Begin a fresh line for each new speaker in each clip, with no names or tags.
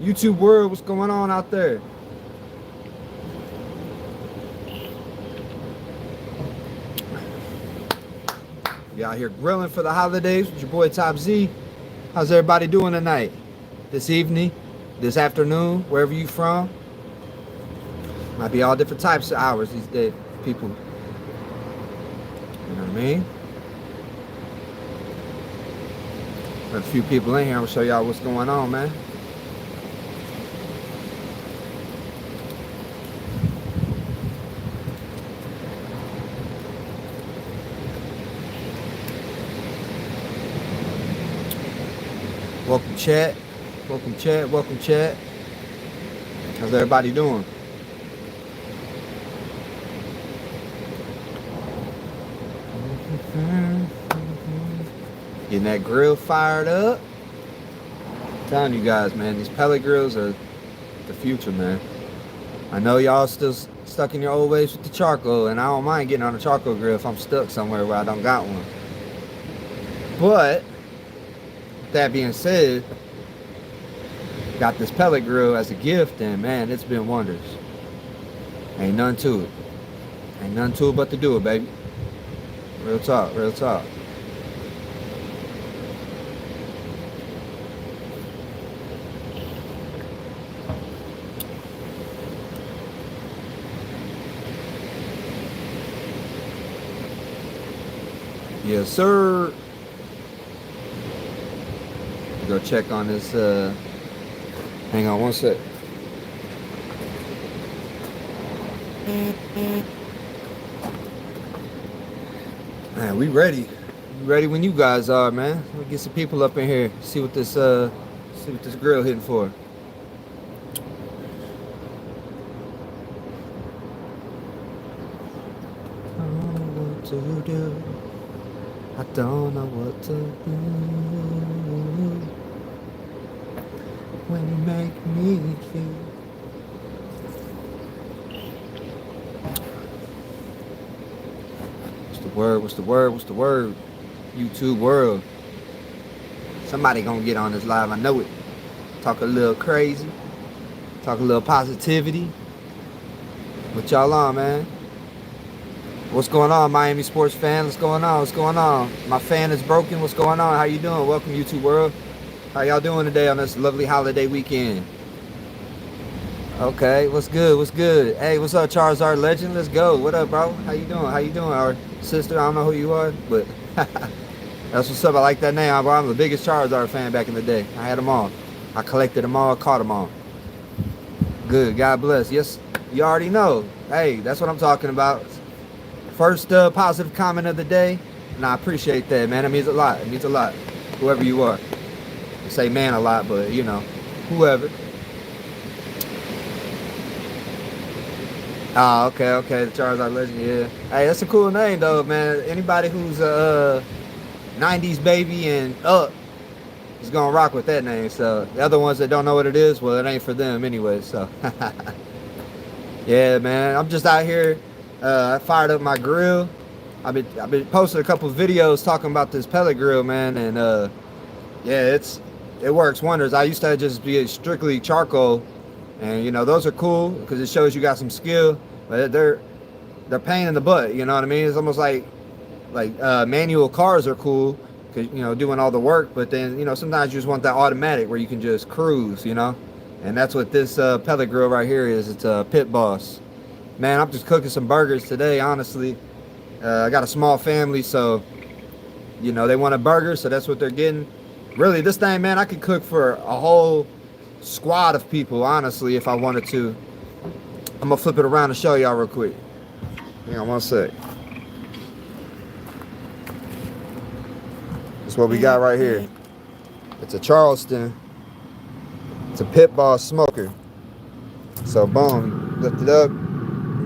YouTube world, what's going on out there? You out here grilling for the holidays with your boy Top Z. How's everybody doing tonight? This evening? This afternoon? Wherever you from? Might be all different types of hours these days, people. You know what I mean? Got a few people in here. I'm gonna show y'all what's going on, man. Welcome chat. Welcome chat. Welcome chat. How's everybody doing? Getting that grill fired up. I'm telling you guys, man, these pellet grills are the future, man. I know y'all still stuck in your old ways with the charcoal, and I don't mind getting on a charcoal grill if I'm stuck somewhere where I don't got one. But that being said, got this pellet grill as a gift, and man, it's been wonders. Ain't nothing to it. Ain't nothing to it but to do it, baby. Real talk, real talk. Yes, sir. Go check on this. Hang on one sec. Man, we ready. We ready when you guys are, man. We'll get some people up in here. See what this grill hitting for. I don't know what to do. I don't know what to do when you make me feel. What's the word? What's the word? What's the word? YouTube world. Somebody gonna get on this live. I know it. Talk a little crazy. Talk a little positivity. What y'all on, man? What's going on, Miami sports fan? What's going on? What's going on? My fan is broken. What's going on? How you doing? Welcome, YouTube world. How y'all doing today on this lovely holiday weekend? Okay, what's good? What's good? Hey, what's up, Charizard Legend? Let's go. What up, bro? How you doing? How you doing? Our sister, I don't know who you are, but that's what's up. I like that name, bro. I'm the biggest Charizard fan back in the day. I had them all. I collected them all, caught them all. Good. God bless. Yes, you already know. Hey, that's what I'm talking about. First positive comment of the day, and I appreciate that, man. It means a lot. It means a lot. Whoever you are. I say man a lot, but you know, whoever. Ah, okay. The Charizard Legend, yeah. Hey, that's a cool name though, man. Anybody who's a 90s baby and up is gonna rock with that name. So the other ones that don't know what it is, well, it ain't for them anyway. So yeah, man. I'm just out here. I fired up my grill. I've been posting a couple of videos talking about this pellet grill, man, and yeah, it works wonders. I used to just be strictly charcoal, and you know those are cool because it shows you got some skill, but they're pain in the butt. You know what I mean? It's almost like manual cars are cool because you know doing all the work, but then you know sometimes you just want that automatic where you can just cruise, you know, and that's what this pellet grill right here is. It's a Pit Boss. Man, I'm just cooking some burgers today, honestly. I got a small family, so, you know, they want a burger, so that's what they're getting. Really, this thing, man, I could cook for a whole squad of people, honestly, if I wanted to. I'm going to flip it around and show y'all real quick. Hang on one sec. That's what we got right here. It's a Charleston. It's a Pit Boss smoker. So, boom, lift it up.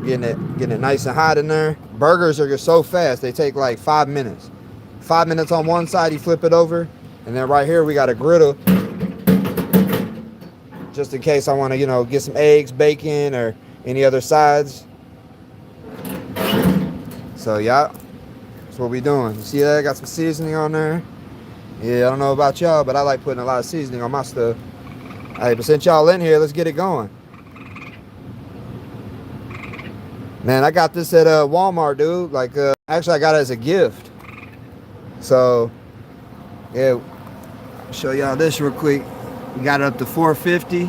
Getting it nice and hot in there. Burgers are just so fast. They take like 5 minutes. 5 minutes on one side, you flip it over. And then right here, we got a griddle. Just in case I want to, you know, get some eggs, bacon, or any other sides. So, yeah, that's what we doing. You see that? I got some seasoning on there. Yeah, I don't know about y'all, but I like putting a lot of seasoning on my stuff. Hey, but since y'all in here, let's get it going. Man, I got this at Walmart, dude. Like, actually, I got it as a gift. So, yeah, show y'all this real quick. We got it up to 450.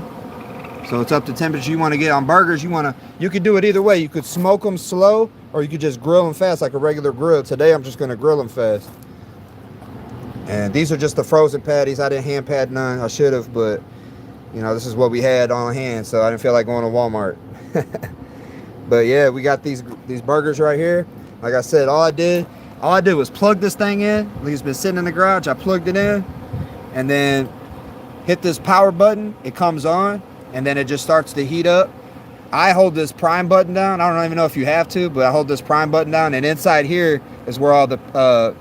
So it's up to temperature you want to get on burgers. You could do it either way. You could smoke them slow, or you could just grill them fast like a regular grill. Today, I'm just going to grill them fast. And these are just the frozen patties. I didn't hand pad none. I should have, but you know, this is what we had on hand, so I didn't feel like going to Walmart. But yeah, we got these burgers right here. Like I said, all I did was plug this thing in. It's been sitting in the garage. I plugged it in, and then hit this power button. It comes on, and then it just starts to heat up. I hold this prime button down. I don't even know if you have to, but I hold this prime button down, and inside here is where all the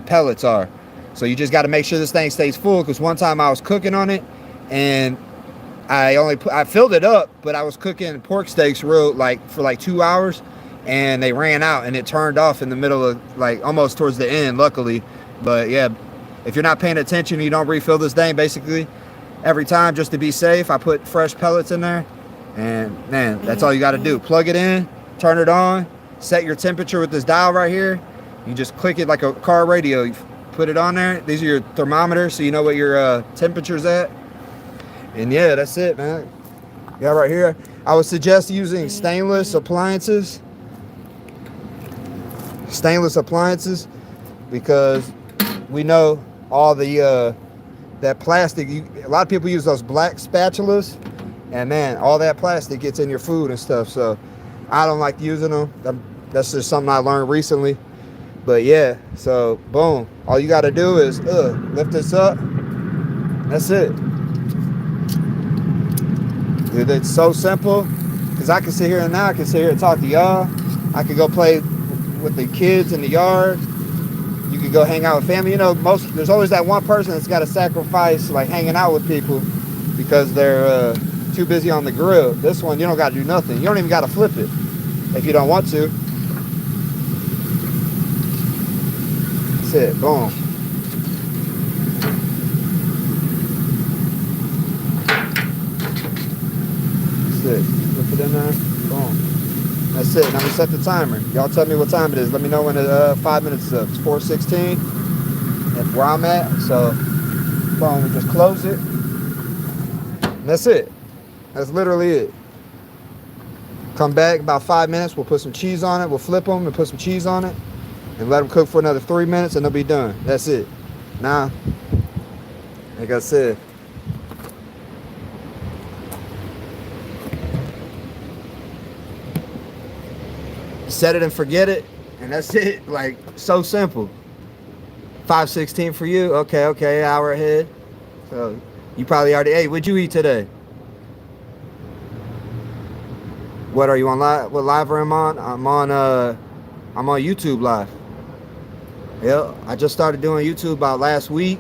pellets are. So you just got to make sure this thing stays full, because one time I was cooking on it, and I filled it up, but I was cooking pork steaks for like 2 hours, and they ran out, and it turned off in the middle of, like, almost towards the end, luckily. But yeah, if you're not paying attention, you don't refill this thing basically every time, just to be safe. I put fresh pellets in there, and man, that's all you got to do. Plug it in, turn it on, set your temperature with this dial right here. You just click it like a car radio. You put it on there. These are your thermometers, so you know what your temperature's at. And yeah, that's it, man. Yeah, right here. I would suggest using stainless appliances. Stainless appliances, because we know all the that plastic. A lot of people use those black spatulas, and man, all that plastic gets in your food and stuff. So I don't like using them. That's just something I learned recently. But yeah, so boom. All you got to do is lift this up. That's it. Dude, it's so simple, because I can sit here and talk to y'all. I could go play with the kids in the yard. You could go hang out with family. You know, there's always that one person that's got to sacrifice, like, hanging out with people because they're too busy on the grill. This one, you don't got to do nothing. You don't even got to flip it if you don't want to. That's it. Boom. Flip it in there. Boom. That's it. Now we set the timer. Y'all tell me what time it is. Let me know when 5 minutes is up. It's 4:16. That's where I'm at. So, boom, we just close it. And that's it. That's literally it. Come back about 5 minutes. We'll put some cheese on it. We'll flip them and put some cheese on it, and let them cook for another 3 minutes, and they'll be done. That's it. Now, like I said, set it and forget it, and that's it. Like, so simple. 5:16 for you. Okay, hour ahead. So you probably already. Hey, what'd you eat today? What are you on live? What live am I on? I'm on YouTube live. Yeah, I just started doing YouTube about last week,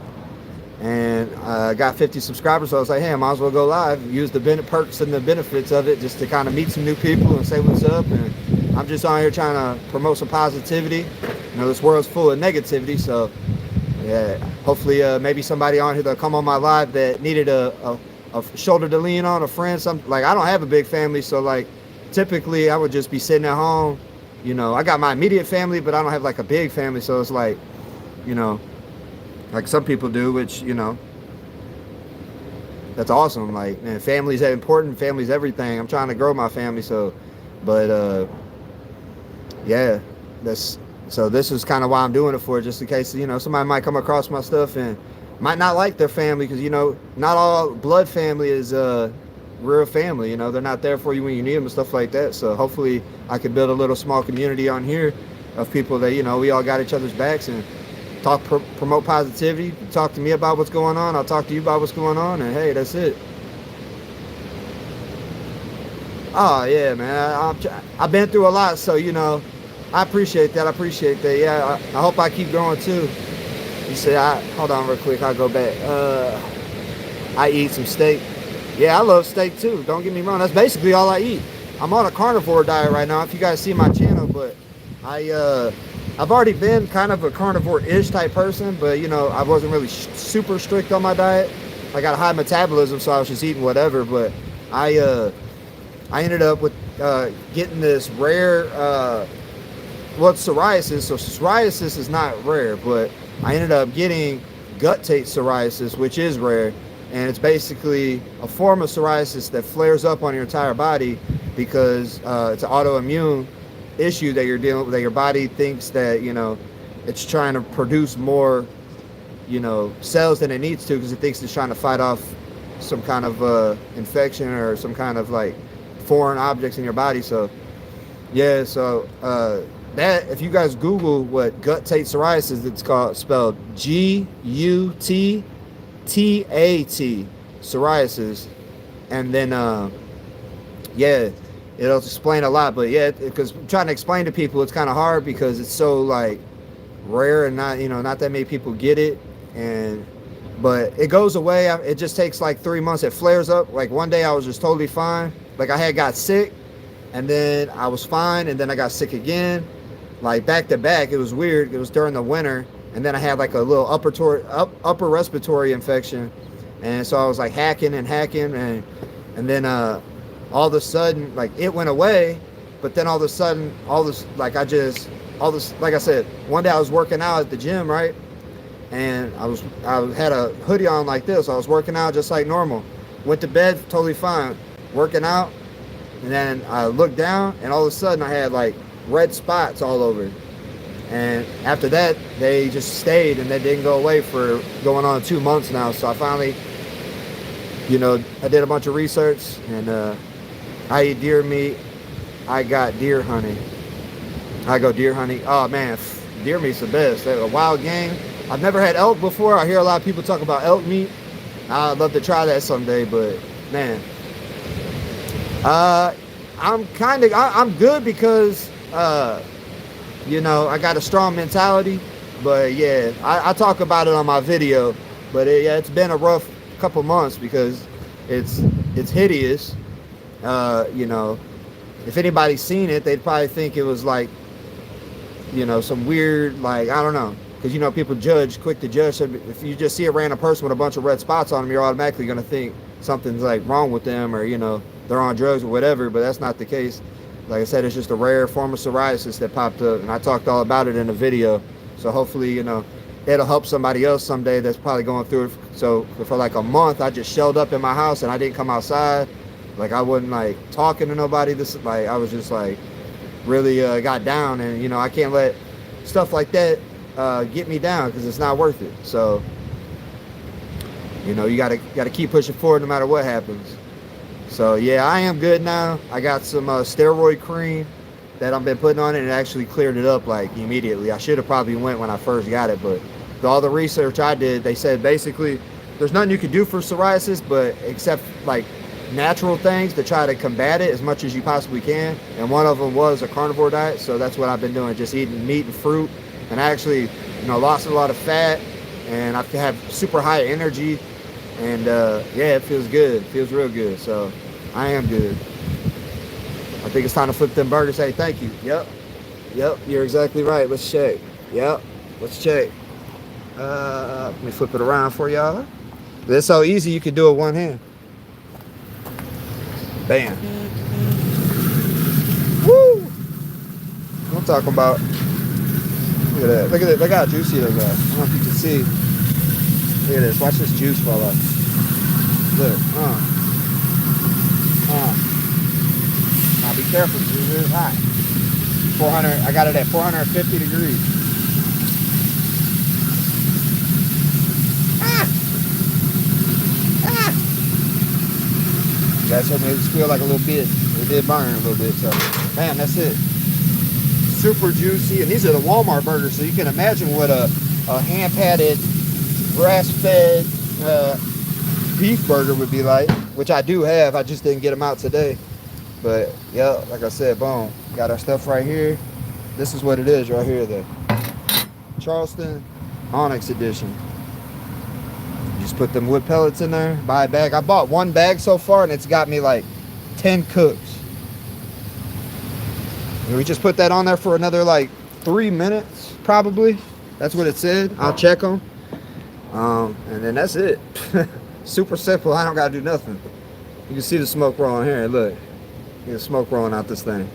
and I got 50 subscribers. So I was like, hey, I might as well go live. Use the perks and the benefits of it, just to kind of meet some new people and say what's up. And I'm just on here trying to promote some positivity. You know, this world's full of negativity, so yeah, hopefully maybe somebody on here that'll come on my live that needed a shoulder to lean on, a friend. Like, I don't have a big family, so like typically I would just be sitting at home. You know, I got my immediate family, but I don't have like a big family, so it's like, you know, like some people do, which, you know, that's awesome. Like, man, family's important. Family's everything. I'm trying to grow my family, so, but yeah, so this is kind of why I'm doing it for, just in case, you know, somebody might come across my stuff and might not like their family, because, you know, not all blood family is real family. You know, they're not there for you when you need them and stuff like that. So hopefully I could build a little small community on here of people that, you know, we all got each other's backs, and promote positivity. Talk to me about what's going on, I'll talk to you about what's going on, and hey, that's it. Oh yeah, man, I've been through a lot, so, you know, I appreciate that. Yeah, I hope I keep growing too. You say, hold on real quick, I'll go back. I eat some steak. Yeah, I love steak too, don't get me wrong. That's basically all I eat. I'm on a carnivore diet right now, if you guys see my channel, but I've already been kind of a carnivore-ish type person, but, you know, I wasn't really super strict on my diet. I got a high metabolism, so I was just eating whatever. But I ended up with getting this rare, it's psoriasis. So psoriasis is not rare, but I ended up getting gut-tape psoriasis, which is rare. And it's basically a form of psoriasis that flares up on your entire body because it's an autoimmune issue that you're dealing with, that your body thinks that, you know, it's trying to produce more, you know, cells than it needs to because it thinks it's trying to fight off some kind of infection or some kind of like foreign objects in your body. So yeah, so that, if you guys Google what gut-tape psoriasis, it's called, spelled G-U-T-T-A-T, psoriasis. And then yeah, it'll explain a lot. But yeah, because trying to explain to people, it's kind of hard because it's so like rare and not, you know, not that many people get it. And but it goes away. It just takes like 3 months. It flares up. Like one day I was just totally fine. Like I had got sick and then I was fine and then I got sick again, like back to back. It was weird. It was during the winter, and then I had like a little upper respiratory infection, and so I was like hacking and then all of a sudden, like it went away, but then all of a sudden, like I said, one day I was working out at the gym, right? And I had a hoodie on like this. I was working out just like normal. Went to bed totally fine, working out, and then I looked down, and all of a sudden I had like red spots all over. And after that, they just stayed, and they didn't go away for going on 2 months now. So I finally, you know, I did a bunch of research, and I eat deer meat. I got deer hunting. I go deer hunting. Oh man, deer meat's the best. A wild game. I've never had elk before. I hear a lot of people talk about elk meat. I'd love to try that someday, but man, I'm good because you know, I got a strong mentality. But yeah, I talk about it on my video. But yeah, it's been a rough couple months because it's hideous. You know, if anybody's seen it, they'd probably think it was like, you know, some weird, like, I don't know. Because, you know, people quick to judge. So if you just see a random person with a bunch of red spots on them, you're automatically going to think something's like wrong with them, or, you know, they're on drugs or whatever. But that's not the case. Like I said, it's just a rare form of psoriasis that popped up, and I talked all about it in the video. So hopefully, you know, it'll help somebody else someday that's probably going through it. So for like a month, I just shelled up in my house and I didn't come outside. Like I wasn't like talking to nobody. Like I was just like really got down, and you know, I can't let stuff like that get me down because it's not worth it. So, you know, you gotta keep pushing forward no matter what happens. So yeah, I am good now. I got some steroid cream that I've been putting on it, and it actually cleared it up like immediately. I should have probably went when I first got it, but all the research I did, they said basically there's nothing you can do for psoriasis, but except like natural things to try to combat it as much as you possibly can. And one of them was a carnivore diet. So that's what I've been doing, just eating meat and fruit. And I actually, you know, lost a lot of fat, and I have super high energy. And yeah, it feels good. It feels real good. So I am good. I think it's time to flip them burgers. Hey, thank you. Yep, you're exactly right. Let's check. Yep, let's check. Let me flip it around for y'all. It's so easy, you can do it one hand. Bam. Woo! What I'm talking about. Look at that. Look at it. Look how juicy those are. I don't know if you can see. Look at this. Watch this juice fall off. Look. Now be careful, because it is hot. 400. I got it at 450 degrees. That's what makes it feel like a little bit. It did burn a little bit, so bam, that's it. Super juicy, and these are the Walmart burgers, so you can imagine what a hand-patted, grass-fed beef burger would be like, which I do have. I just didn't get them out today. But yeah, like I said, boom, got our stuff right here. This is what it is right here, the Charleston Onyx Edition. Just put them wood pellets in there, buy a bag. I bought one bag so far, and it's got me like 10 cooks. And we just put that on there for another like 3 minutes, probably. That's what it said. I'll check them. And then that's it. Super simple. I don't gotta do nothing. You can see the smoke rolling here. Look, you can smoke rolling out this thing.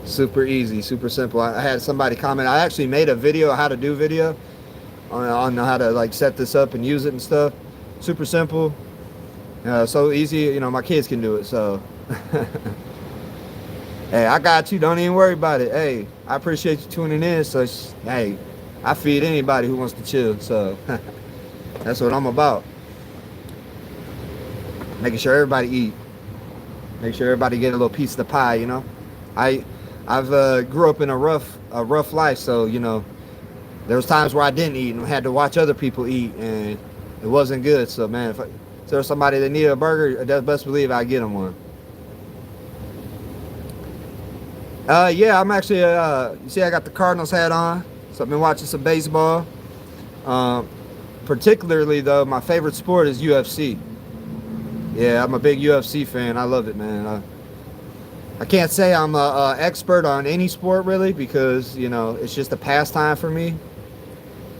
Super easy, super simple. I had somebody comment. I actually made a video how to do video on how to like set this up and use it and stuff. Super simple, so easy. You know, my kids can do it. So, hey, I got you. Don't even worry about it. Hey, I appreciate you tuning in. So, hey, I feed anybody who wants to chill. So, that's what I'm about. Making sure everybody eat. Make sure everybody get a little piece of the pie. You know, I've grew up in a rough life, so you know there was times where I didn't eat and had to watch other people eat, and it wasn't good. So man, if there's somebody that needed a burger, best believe I get them one. Yeah, I'm actually you see I got the Cardinals hat on, so I've been watching some baseball. Particularly though, my favorite sport is UFC. Yeah, I'm a big UFC fan. I love it, man. I can't say I'm a expert on any sport really, because you know it's just a pastime for me.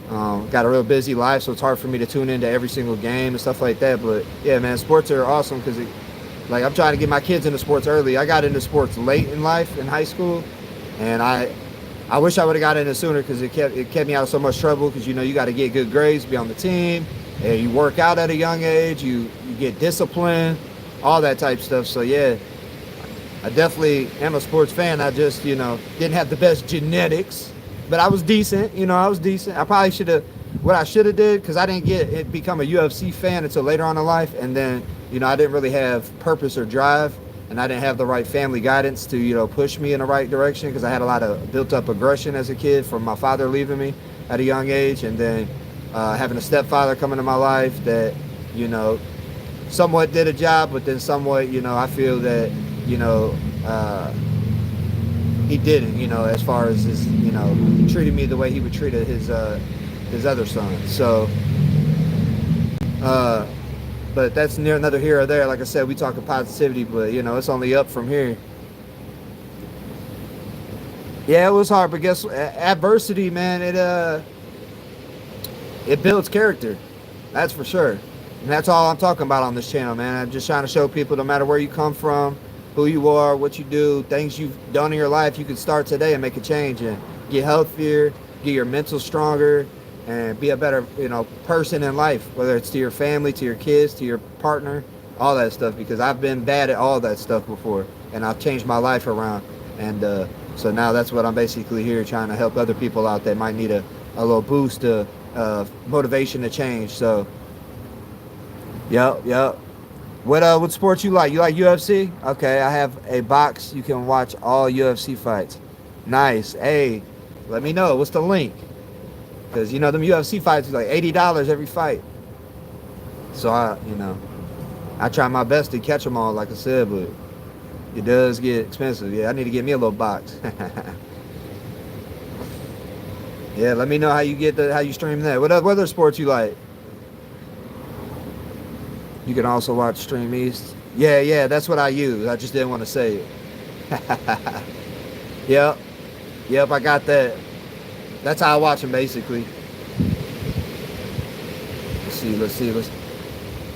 Got a real busy life, so it's hard for me to tune into every single game and stuff like that. But yeah, man, sports are awesome because like I'm trying to get my kids into sports early. I got into sports late in life in high school, and I wish I would have got into it sooner because it kept me out of so much trouble. Because you know you got to get good grades, be on the team, and you work out at a young age, you get discipline, all that type stuff. So yeah. I definitely am a sports fan. I just, you know, didn't have the best genetics, but I was decent. You know, I was decent. I probably should have, what I should have did, because I didn't become a UFC fan until later on in life. And then, you know, I didn't really have purpose or drive, and I didn't have the right family guidance to, you know, push me in the right direction, because I had a lot of built up aggression as a kid from my father leaving me at a young age. And then having a stepfather come into my life that, you know, somewhat did a job, but then somewhat, you know, I feel that, you know, he didn't, you know, as far as his, you know, treated me the way he would treat his other son. So, but that's another here or there. Like I said, we talking positivity, but you know, it's only up from here. Yeah, it was hard, but guess adversity, man, it builds character. That's for sure. And that's all I'm talking about on this channel, man. I'm just trying to show people, no matter where you come from, who you are, what you do, things you've done in your life, you can start today and make a change and get healthier, get your mental stronger, and be a better, you know, person in life, whether it's to your family, to your kids, to your partner, all that stuff, because I've been bad at all that stuff before, and I've changed my life around. And so now that's what I'm basically here trying to help other people out that might need a little boost of motivation to change. So yep. What sports you like? You like UFC? Okay, I have a box. You can watch all UFC fights. Nice. Hey, let me know. What's the link? Because, you know, them UFC fights is like $80 every fight. So, I try my best to catch them all, like I said, but it does get expensive. Yeah, I need to get me a little box. Yeah, let me know how you stream that. What other sports you like? You can also watch Stream East. Yeah, that's what I use. I just didn't want to say it. Yep, I got that. That's how I watch them, basically. Let's see.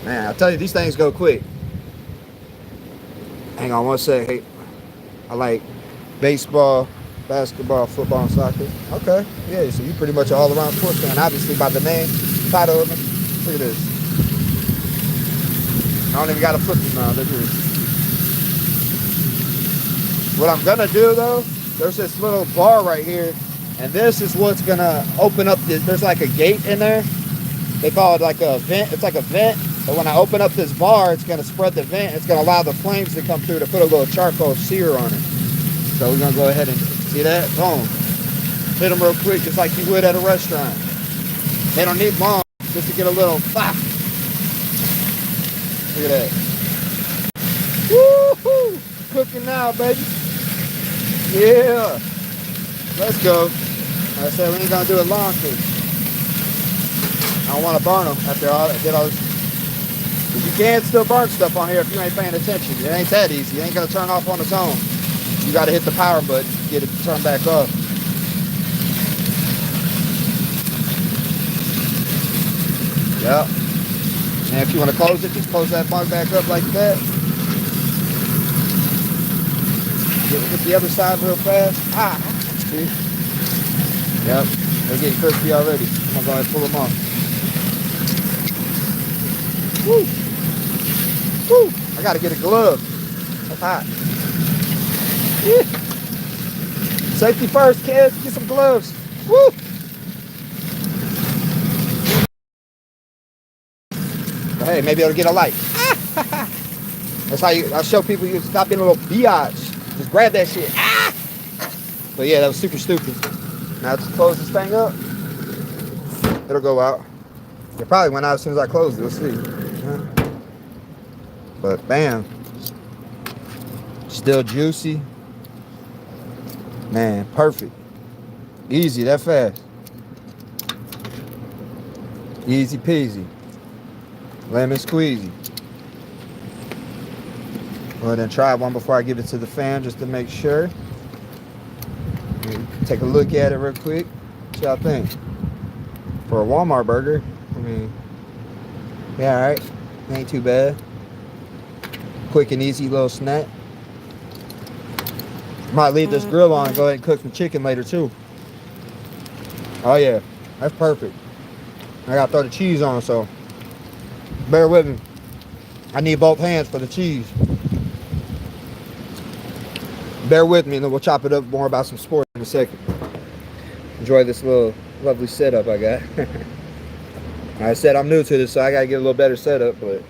Man, I tell you, these things go quick. Hang on one sec. Hey, I like baseball, basketball, football, and soccer. Okay, yeah, so you pretty much an all-around sports fan, obviously, by the name, title of it. Look at this. I don't even got to flip them now. Look at this. What I'm going to do, though, there's this little bar right here, and this is what's going to open up this. There's like a gate in there. They call it like a vent. It's like a vent, but when I open up this bar, it's going to spread the vent. It's going to allow the flames to come through to put a little charcoal sear on it. So we're going to go ahead and see that? Boom. Hit them real quick, just like you would at a restaurant. They don't need long, just to get a little pop. Look at that. Woo-hoo! Cooking now, baby. Yeah. Let's go. Like I said, we ain't gonna do it long because I don't want to burn them after I did all this. But you can still burn stuff on here if you ain't paying attention. It ain't that easy. It ain't gonna turn off on its own. You gotta hit the power button to get it to turn back off. Yep. And if you want to close it, just close that bug back up like that. Hit the other side real fast. Ah, see? Yep. They're getting crispy already. I'm gonna go ahead and pull them off. Woo! Woo! I gotta get a glove. That's hot. Yeah. Safety first, kids. Get some gloves. Woo! But hey, maybe it'll get a light. That's how I show people you stop being a little biatch. Just grab that shit. Ah! But yeah, that was super stupid. Now just close this thing up. It'll go out. It probably went out as soon as I closed it. We'll see. But bam. Still juicy. Man, perfect. Easy, that fast. Easy peasy. Lemon squeezy. Go ahead and try one before I give it to the fam just to make sure. Take a look at it real quick. What y'all think? For a Walmart burger, I mean, yeah, alright. Ain't too bad. Quick and easy little snack. Might leave this grill on and go ahead and cook some chicken later too. Oh yeah, that's perfect. I gotta throw the cheese on, so bear with me. I need both hands for the cheese. Bear with me and then we'll chop it up more about some sports in a second. Enjoy this little lovely setup I got. Like I said, I'm new to this, so I gotta get a little better setup, but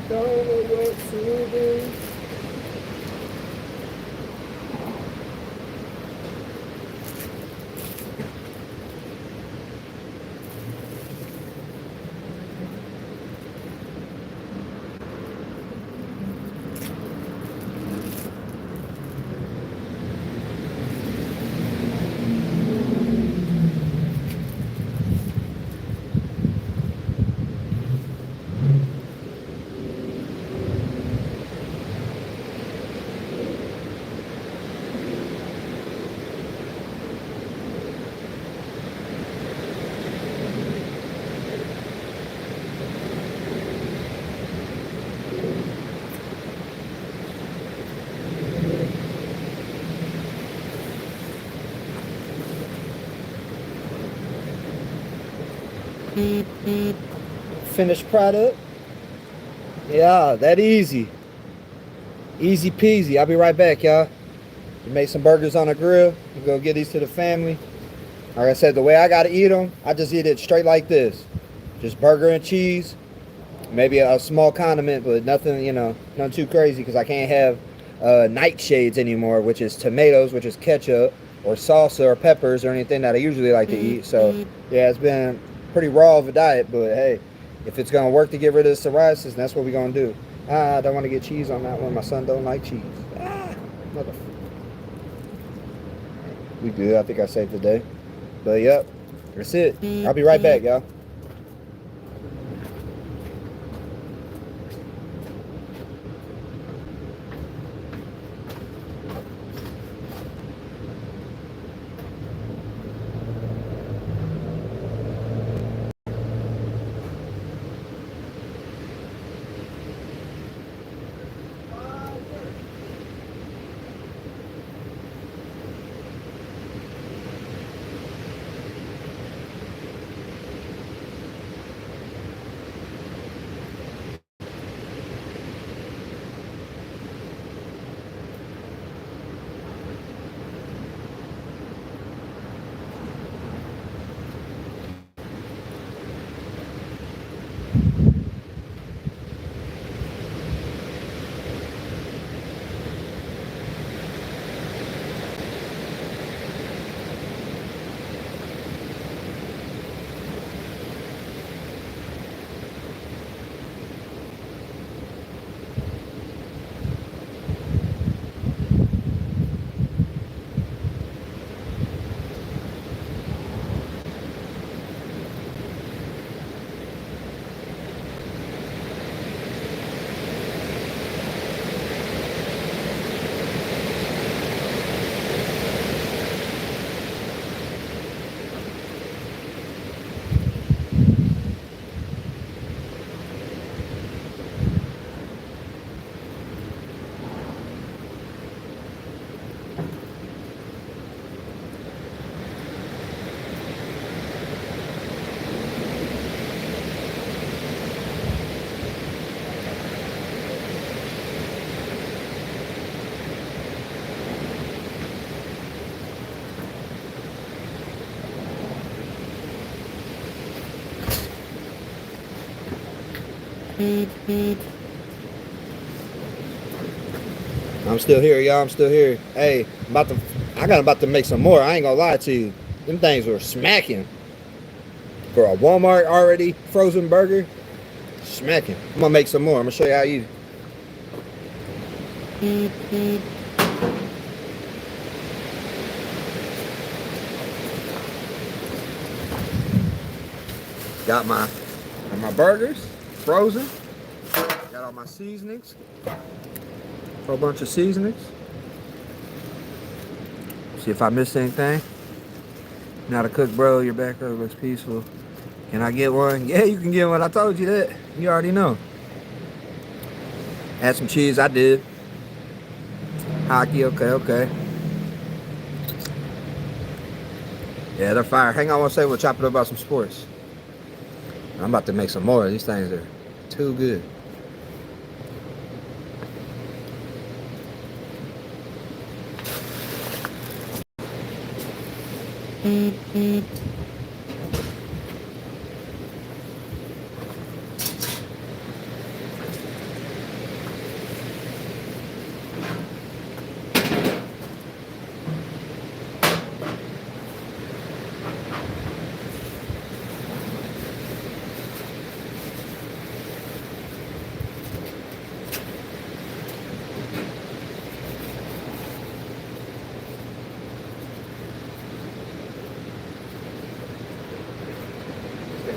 don't know what to do. Finished product. Yeah, that easy. Easy peasy. I'll be right back, y'all. We made some burgers on a grill. We go get these to the family. Like I said, the way I gotta eat them, I just eat it straight like this. Just burger and cheese. Maybe a small condiment, but nothing, you know, nothing too crazy because I can't have nightshades anymore, which is tomatoes, which is ketchup, or salsa or peppers or anything that I usually like to eat. So yeah, it's been pretty raw of a diet, but hey, if it's gonna work to get rid of the psoriasis, that's what we're gonna do. I don't want to get cheese on that one. My son don't like cheese. Motherfucker. We good. I think I saved the day. But yep, that's it. I'll be right back, y'all. I'm still here, y'all. I'm still here. Hey, I got about to make some more. I ain't gonna lie to you. Them things were smacking. For a Walmart already frozen burger, smacking. I'm gonna make some more. I'm gonna show you how you. Got my burgers frozen. Got all my seasonings. Whole bunch of seasonings. See if I missed anything. Not a cook, bro. Your back row looks peaceful. Can I get one? Yeah, you can get one. I told you that. You already know. Add some cheese. I did. Hockey. Okay. Yeah, they're fire. Hang on one second. We'll chop it up about some sports. I'm about to make some more. These things are too good.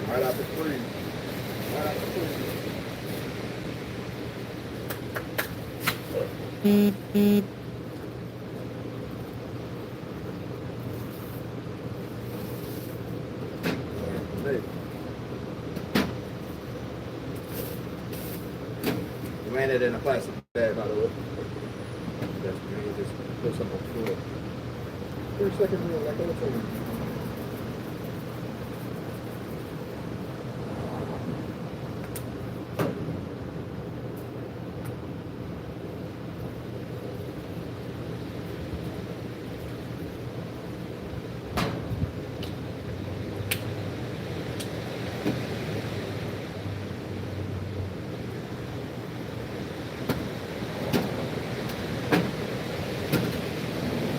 Right out the freeze. Right out the freeze. You landed in a plastic bag, by the way. Just put some on the floor. 30 seconds, like I was saying.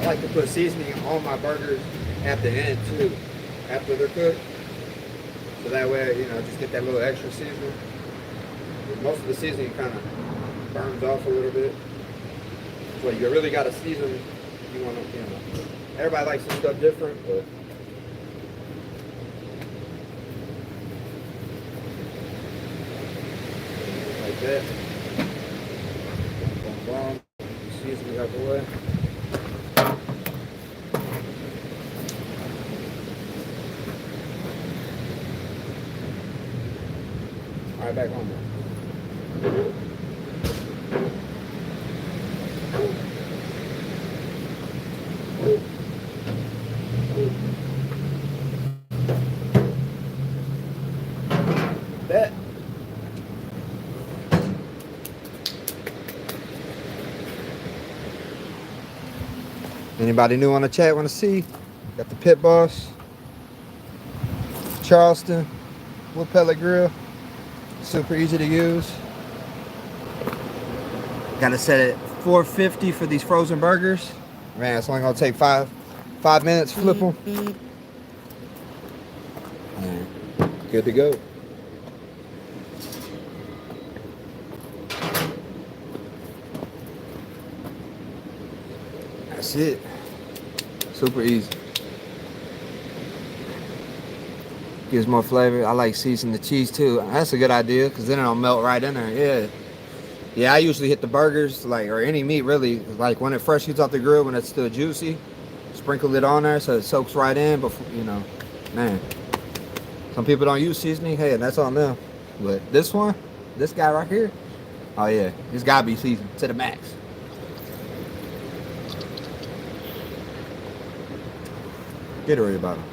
I like to put seasoning on my burgers at the end too, after they're cooked. So that way, just get that little extra seasoning. Most of the seasoning kind of burns off a little bit. So you really got to season. You want to, everybody likes some stuff different, but like that. Boom, boom, boom. Seasoning out the way. All right, back on there. Bet. Anybody new on the chat want to see? Got the Pit Boss, Charleston, wood pellet grill. Super easy to use. Got to set it 450 for these frozen burgers. Man, it's only gonna take five minutes. Flip them. Man, good to go. That's it. Super easy. Gives more flavor. I like seasoning the cheese too. That's a good idea because then it'll melt right in there. Yeah, I usually hit the burgers, or any meat really, like when it fresh gets off the grill, when it's still juicy, sprinkle it on there so it soaks right in. Before, man, some people don't use seasoning. Hey, that's on them. But this guy right here, oh yeah, it's gotta be seasoned to the max. Get worried about him.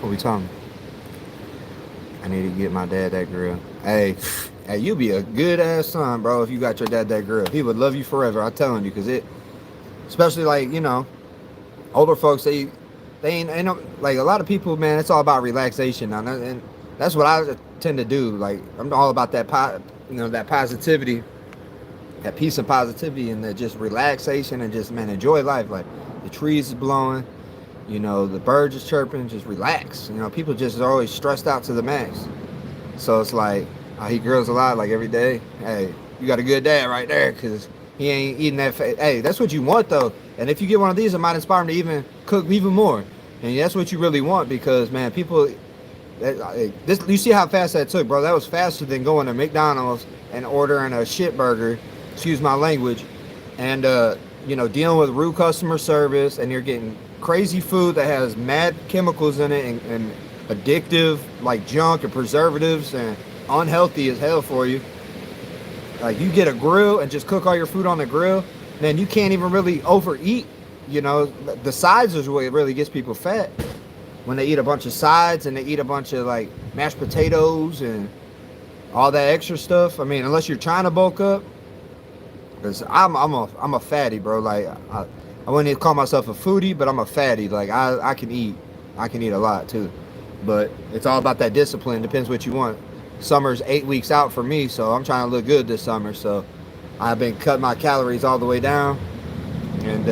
What we talking? I need to get my dad that grill. Hey, you be a good ass son, bro. If you got your dad that grill, he would love you forever. I'm telling you, because especially older folks, they ain't no, like a lot of people, man. It's all about relaxation now, and that's what I tend to do. Like I'm all about that that positivity, that peace and positivity, and that just relaxation and just man enjoy life. Like the trees is blowing, the birds is chirping. Just relax. People just are always stressed out to the max. So it's like I eat girls a lot, like every day. Hey, you got a good dad right there, cause he ain't eating that. Hey, that's what you want though. And if you get one of these, it might inspire him to even cook even more. And that's what you really want, because man, people. This you see how fast that took, bro. That was faster than going to McDonald's and ordering a shit burger. Excuse my language. And dealing with rude customer service, and you're getting crazy food that has mad chemicals in it and addictive like junk and preservatives and unhealthy as hell for you. Like you get a grill and just cook all your food on the grill, then you can't even really overeat. The sides is what really gets people fat. When they eat a bunch of sides and they eat a bunch of like mashed potatoes and all that extra stuff. I mean, unless you're trying to bulk up, because I'm a fatty, bro. Like I wouldn't even call myself a foodie, but I'm a fatty. Like I can eat a lot too, but it's all about that discipline. Depends what you want. Summer's 8 weeks out for me, so I'm trying to look good this summer. So I've been cutting my calories all the way down, and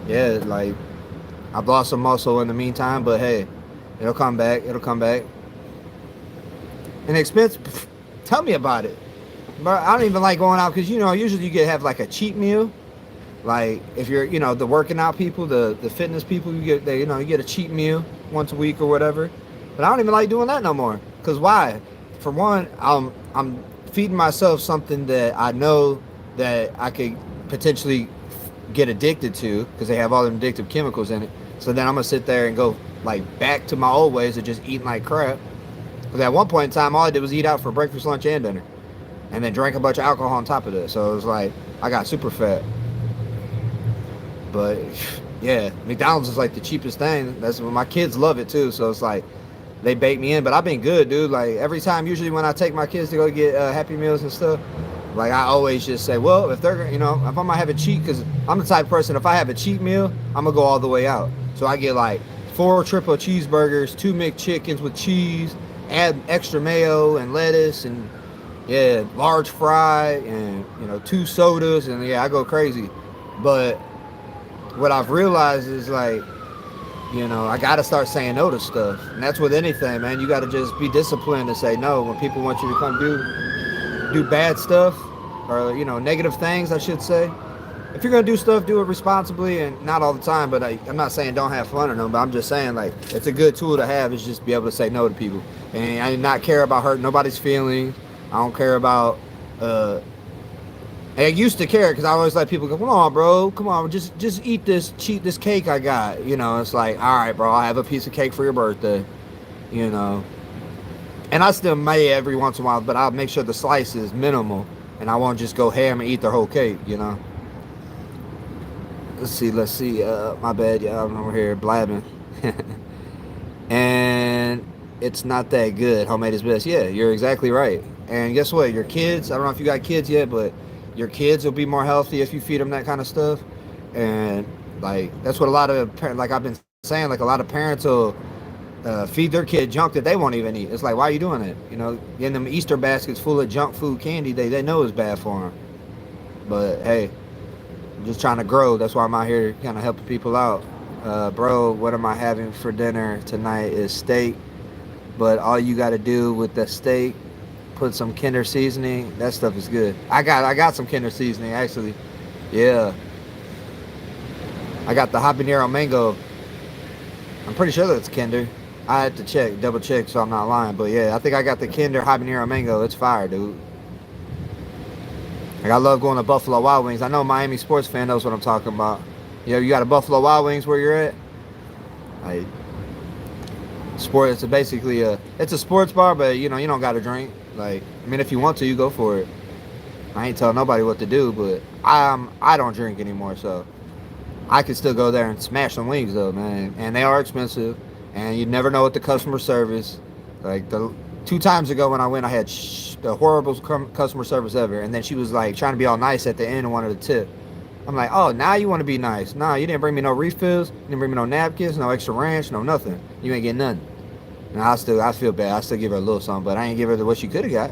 yeah, like I've lost some muscle in the meantime, but hey, it'll come back. And expense, tell me about it. But I don't even like going out because usually you have like a cheat meal. Like if you're the working out people, the fitness people, you get a cheat meal once a week or whatever. But I don't even like doing that no more. Cause why? For one, I'm feeding myself something that I know that I could potentially get addicted to, because they have all the addictive chemicals in it. So then I'm gonna sit there and go like back to my old ways of just eating like crap. Because at one point in time, all I did was eat out for breakfast, lunch, and dinner, and then drank a bunch of alcohol on top of that. So it was like I got super fat. But yeah, McDonald's is like the cheapest thing. That's when my kids love it too. So it's like they bait me in. But I've been good, dude. Like every time, usually when I take my kids to go get Happy Meals and stuff, like I always just say, well, if they're if I'm gonna have a cheat, because I'm the type of person, if I have a cheat meal, I'm gonna go all the way out. So I get like 4 triple cheeseburgers, 2 McChickens with cheese, add extra mayo and lettuce, and yeah, large fry, and 2 sodas, and yeah, I go crazy. But what I've realized is like, I gotta start saying no to stuff, and that's with anything, man. You gotta just be disciplined to say no when people want you to come do bad stuff, or negative things, I should say. If you're gonna do stuff, do it responsibly, and not all the time. But I'm not saying don't have fun or no, but I'm just saying like it's a good tool to have, is just be able to say no to people, and I do not care about hurting nobody's feelings. I don't care about I used to care, because I always let people go, come on, bro, come on, just eat this cake I got. It's like, all right, bro, I'll have a piece of cake for your birthday. And I still may every once in a while, but I'll make sure the slice is minimal, and I won't just go ham and eat the whole cake. Let's see. My bad, yeah, I'm over here blabbing. And it's not that good. Homemade is best. Yeah, you're exactly right. And guess what? Your kids, I don't know if you got kids yet, but your kids will be more healthy if you feed them that kind of stuff. And like that's what a lot of like I've been saying, like a lot of parents will feed their kid junk that they won't even eat. It's like, why are you doing it? Getting them Easter baskets full of junk food candy they know is bad for them. But hey, I'm just trying to grow. That's why I'm out here kind of helping people out. Bro, what am I having for dinner tonight is steak. But all you got to do with the steak, put some Kinder seasoning. That stuff is good. I got some Kinder seasoning, actually. Yeah. I got the habanero mango. I'm pretty sure that's Kinder. I had to double check, so I'm not lying. But yeah, I think I got the Kinder habanero mango. It's fire, dude. Like, I love going to Buffalo Wild Wings. I know Miami sports fan knows what I'm talking about. You got a Buffalo Wild Wings where you're at? Like, it's basically it's a sports bar, but you don't got to drink. Like, I mean, if you want to, you go for it. I ain't telling nobody what to do, but I don't drink anymore, so I could still go there and smash some wings though, man. And they are expensive, and you never know what the customer service. Like the 2 times ago when I went, I had the horrible customer service ever, and then she was like trying to be all nice at the end and wanted a tip. I'm like, oh, now you want to be nice. No, you didn't bring me no refills. You didn't bring me no napkins, no extra ranch, no nothing. You ain't getting nothing. And I feel bad. I still give her a little something, but I ain't give her what she could have got.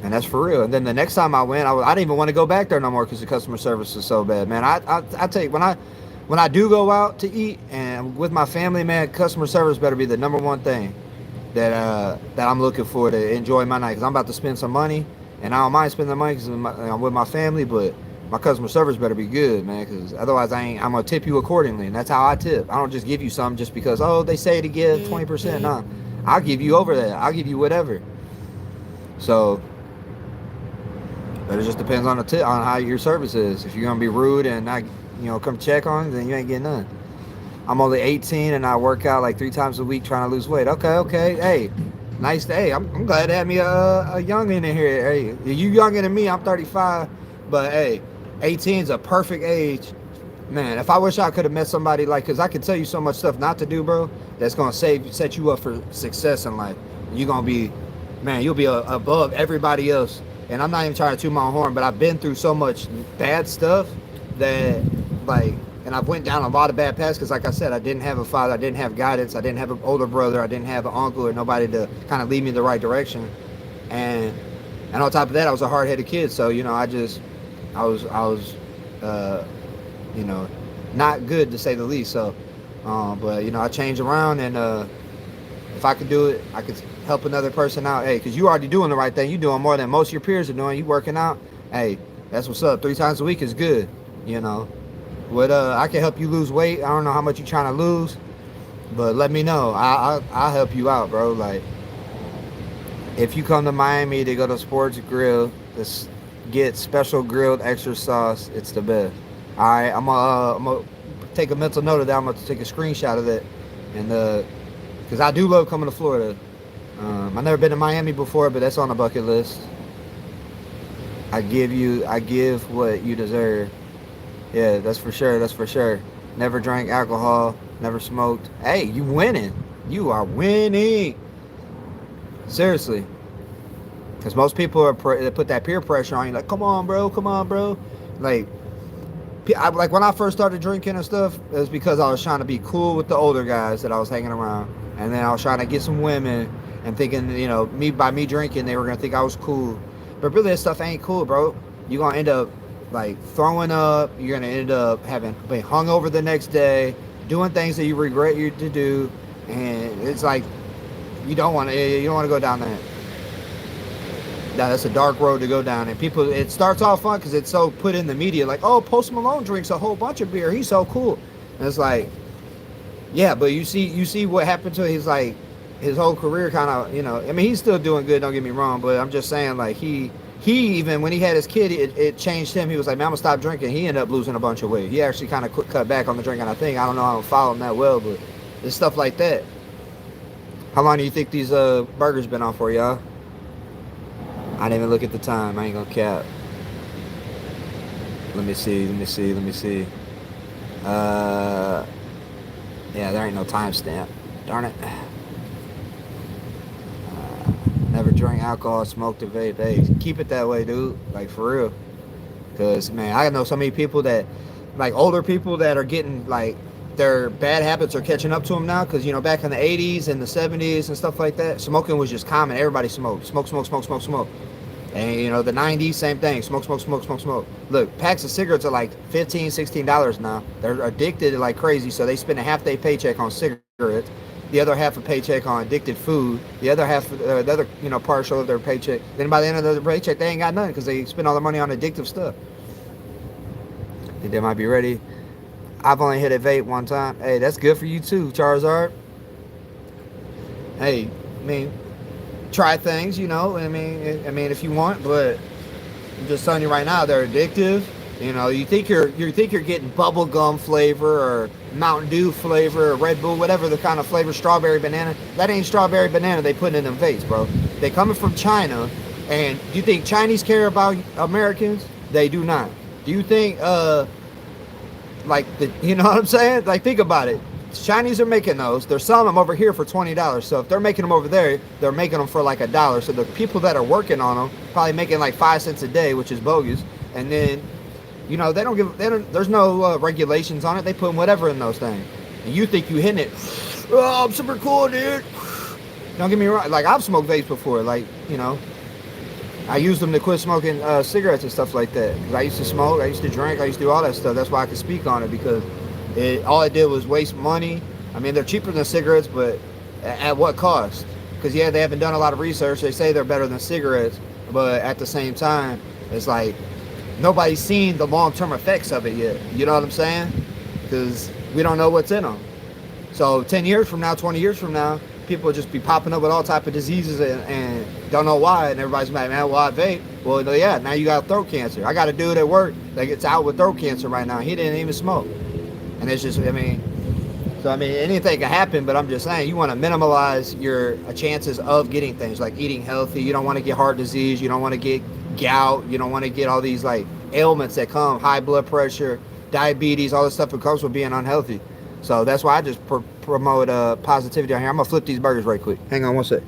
And that's for real. And then the next time I went, I didn't even want to go back there no more because the customer service is so bad, man. I take when I do go out to eat and with my family, man, customer service better be the number one thing that I'm looking for to enjoy my night. Because I'm about to spend some money, and I don't mind spending the money because I'm with my family, but my customer service better be good, man. Because otherwise, I'm gonna tip you accordingly, and that's how I tip. I don't just give you something just because they say to give 20%. No, I'll give you over that. I'll give you whatever. So. But it just depends on on how your service is. If you're gonna be rude and not, come check on, then you ain't getting none. I'm only 18 and I work out like 3 times a week trying to lose weight. Okay. Hey, nice day. I'm glad to have me a youngin in here. Hey, you younger than me. I'm 35, but hey, 18 is a perfect age. Man, if I wish I could have met somebody cause I can tell you so much stuff not to do, bro. That's gonna set you up for success in life. You're gonna be, man, you'll be above everybody else. And I'm not even trying to toot my own horn, but I've been through so much bad stuff that, and I've went down a lot of bad paths because, like I said, I didn't have a father, I didn't have guidance, I didn't have an older brother, I didn't have an uncle or nobody to kind of lead me in the right direction. And on top of that, I was a hard-headed kid, so I was not good to say the least. So, but I changed around, and if I could do it, I could help another person out. Hey, because you already doing the right thing. You doing more than most of your peers are doing. You working out. Hey, that's what's up. 3 times a week is good. What I can help you lose weight. I don't know how much you're trying to lose, but let me know. I'll help you out, bro. Like, if you come to Miami to go to Sports Grill, just get special grilled extra sauce. It's the best. All right, I'm gonna take a mental note of that. I'm gonna take a screenshot of it, and because I do love coming to Florida. I've never been to Miami before, but that's on the bucket list. I give what you deserve. Yeah, that's for sure. Never drank alcohol, never smoked. Hey, you winning. You are winning. Seriously. Because most people they put that peer pressure on you, like, come on, bro. Like when I first started drinking and stuff, it was because I was trying to be cool with the older guys that I was hanging around. And then I was trying to get some women and thinking, by me drinking, they were going to think I was cool. But really, that stuff ain't cool, bro. You're going to end up, throwing up. You're going to end up being hungover the next day, doing things that you regret to do. And it's like, you don't want to go down that. That's a dark road to go down. And people, it starts off fun because it's so put in the media, like, oh, Post Malone drinks a whole bunch of beer. He's so cool. And it's like, yeah, but you see what happened to his whole career kind of, I mean, he's still doing good, don't get me wrong, but I'm just saying, like, he even, when he had his kid, it changed him. He was like, man, I'm going to stop drinking. He ended up losing a bunch of weight. He actually kind of cut back on the drinking, I think. I don't know how to follow him that well, but it's stuff like that. How long do you think these burgers been on for, y'all? I didn't even look at the time. I ain't going to cap. Let me see. Yeah, there ain't no timestamp. Darn it. Never drank alcohol, smoked or vape. Hey, keep it that way, dude. Like, for real. Because, man, I know so many people that, older people that are getting, their bad habits are catching up to them now. Because, back in the 80s and the 70s and stuff like that, smoking was just common. Everybody smoked. Smoke. And, the 90s, same thing. Smoke. Look, packs of cigarettes are like $15, $16 now. They're addicted like crazy, so they spend a half-day paycheck on cigarettes, the other half a paycheck on addicted food, the other half, the other, partial of their paycheck. Then by the end of their paycheck, they ain't got nothing because they spend all their money on addictive stuff. Think they might be ready. I've only hit a vape one time. Hey, that's good for you too, Charizard. Hey, I mean, try things, I mean, if you want, but I'm just telling you right now, they're addictive. You think you're getting bubble gum flavor or Mountain Dew flavor or Red Bull, whatever the kind of flavor, strawberry banana. That ain't strawberry banana they put in them vapes, bro. They coming from China, and do you think Chinese care about Americans? They do not. Do you think you know what I'm saying? Like, think about it. Chinese are making those. They're selling them over here for $20. So if they're making them over there, they're making them for like $1. So the people that are working on them probably making like 5 cents a day, which is bogus. And then You know, there's no regulations on it. They put whatever in those things. And you think you hitting it. Oh, I'm super cool, dude. Don't get me wrong. Like, I've smoked vapes before. Like, you know, I used them to quit smoking cigarettes and stuff like that. Because I used to smoke, I used to drink, I used to do all that stuff. That's why I could speak on it, because all it did was waste money. I mean, they're cheaper than cigarettes, but at what cost? Because, yeah, they haven't done a lot of research. They say they're better than cigarettes, but at the same time, it's like nobody's seen the long-term effects of it yet. You know what I'm saying? Because we don't know what's in them. So 10 years from now, 20 years from now, people will just be popping up with all type of diseases and don't know why. And everybody's like, man, well, I vape. Well, yeah, now you got throat cancer. I got a dude at work that gets out with throat cancer right now. He didn't even smoke. And it's just, I mean, anything can happen, but I'm just saying, you want to minimize your chances of getting things like eating healthy. You don't want to get heart disease. You don't want to get gout. You don't want to get all these like ailments that come, high blood pressure, diabetes, all this stuff that comes with being unhealthy. So that's why I just promote positivity on here. I'm going to flip these burgers right quick. Hang on one sec.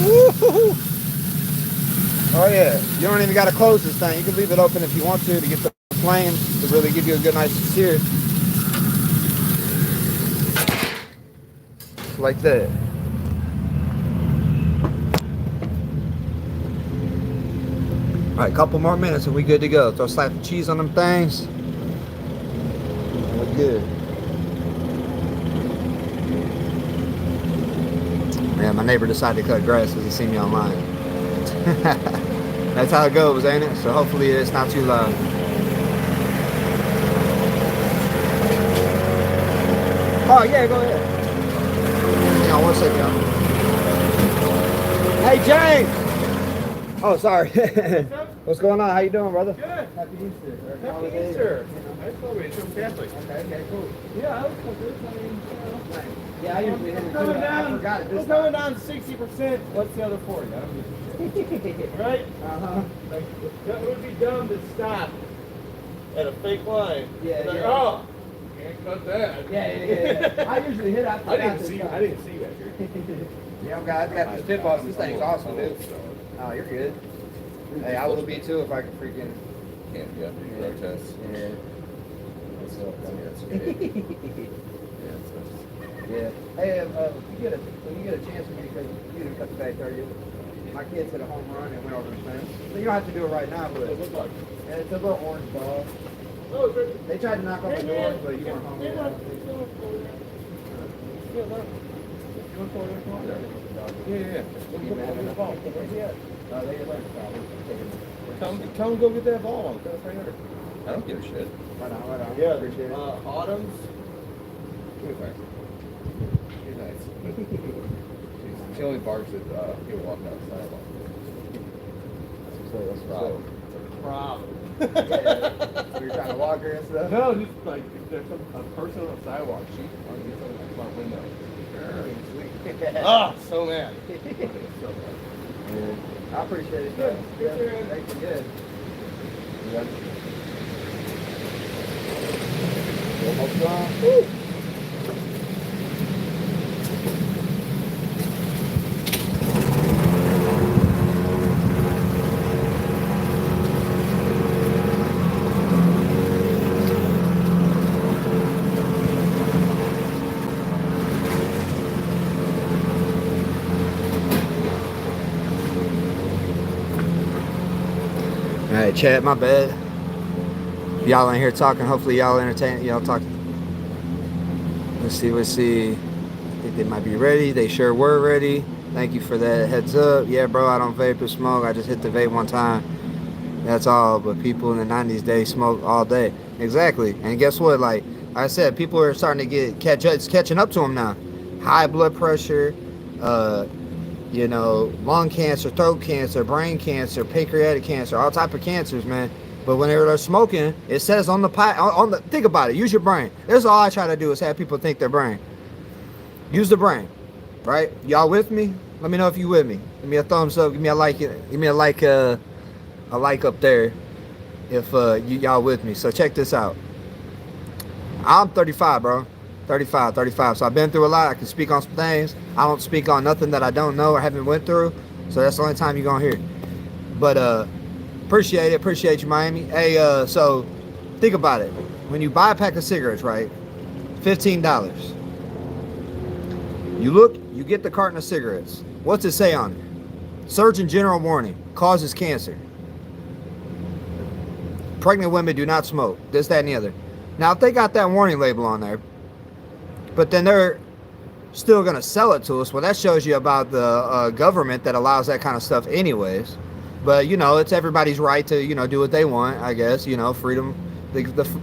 Woo-hoo-hoo. Oh yeah, you don't even got to close this thing. You can leave it open if you want to get the flame to really give you a good nice sear. Like that. Alright, couple more minutes and we good to go. Throw a slap of cheese on them things. We're good. Yeah, my neighbor decided to cut grass because he seen me online. That's how it goes, ain't it? So hopefully it's not too loud. Oh yeah, go ahead. Hang on one second, y'all. Hey James! Oh, sorry. What's going on? How you doing, brother?
Good.
Happy Easter.
Happy Easter. I told me it's Catholic.
Okay, cool.
Yeah, I was confused. I mean,
Yeah, I usually hit it too. I forgot it this
coming
time.
down 60%. What's the other 40? I don't get right?
Uh-huh.
Like, that would be dumb to stop at a fake line.
Yeah,
like,
yeah.
oh, can't cut that.
Yeah. I usually hit it.
I didn't see that here.
Yeah, I've got the tip off. This thing's awesome, dude. Oh, you're good. Hey, I will be too if I can freaking.
Can't get the road test.
Yeah.
That's okay.
Yeah. Hey, when you get a chance with me, because you didn't cut the back there, my kids hit a home run and went over the fence. So you don't have to do it right now, but
What does it look like?
it's a little orange ball.
Oh, it's right.
They tried to knock off the door, but you weren't home
They
yet.
want- they want to go there. Yeah, look. You want to go there? Come on there. Yeah. Look at the ball. Where's he at?
They just left.
Tell him go get that ball. That's right here. I don't give a shit.
Right on.
Yeah,
Appreciate it.
Autumn's. He's nice. He's nice. He only barks at people walking down the sidewalk.
That's
Problem. Problem.
Yeah. You're trying to walk her and stuff?
No, just like if there's a person on the sidewalk, she wants to get something in front window. Ah, so mad. So mad.
Yeah. I appreciate it.
Good.
Yeah.
Good.
Thank you. Good. Yeah. Almost gone. Woo. Alright, chat, my bad. Y'all in here talking. Hopefully y'all entertain. Y'all talking. Let's see. I think they might be ready. They sure were ready. Thank you for that heads up. Yeah, bro, I don't vape or smoke. I just hit the vape one time. That's all. But people in the 90s, they smoke all day. Exactly. And guess what? Like I said, people are starting to it's catching up to them now. High blood pressure, lung cancer, throat cancer, brain cancer, pancreatic cancer, all type of cancers, man. But whenever they're smoking, it says on the pipe, on the, think about it, use your brain. That's all I try to do is have people think their brain. Use the brain, right? Y'all with me? Let me know if you with me. Give me a thumbs up, give me a like, give me a like up there if y'all with me. So check this out. I'm 35, bro. 35. So I've been through a lot. I can speak on some things. I don't speak on nothing that I don't know or haven't went through. So that's the only time you're gonna hear. But appreciate you, Miami. Hey, so think about it. When you buy a pack of cigarettes, right? $15. You look, you get the carton of cigarettes. What's it say on it? Surgeon General warning, causes cancer. Pregnant women do not smoke. This, that, and the other. Now, if they got that warning label on there, but then they're still going to sell it to us, well, that shows you about the government that allows that kind of stuff anyways. But, you know, it's everybody's right to, you know, do what they want, I guess. You know, freedom,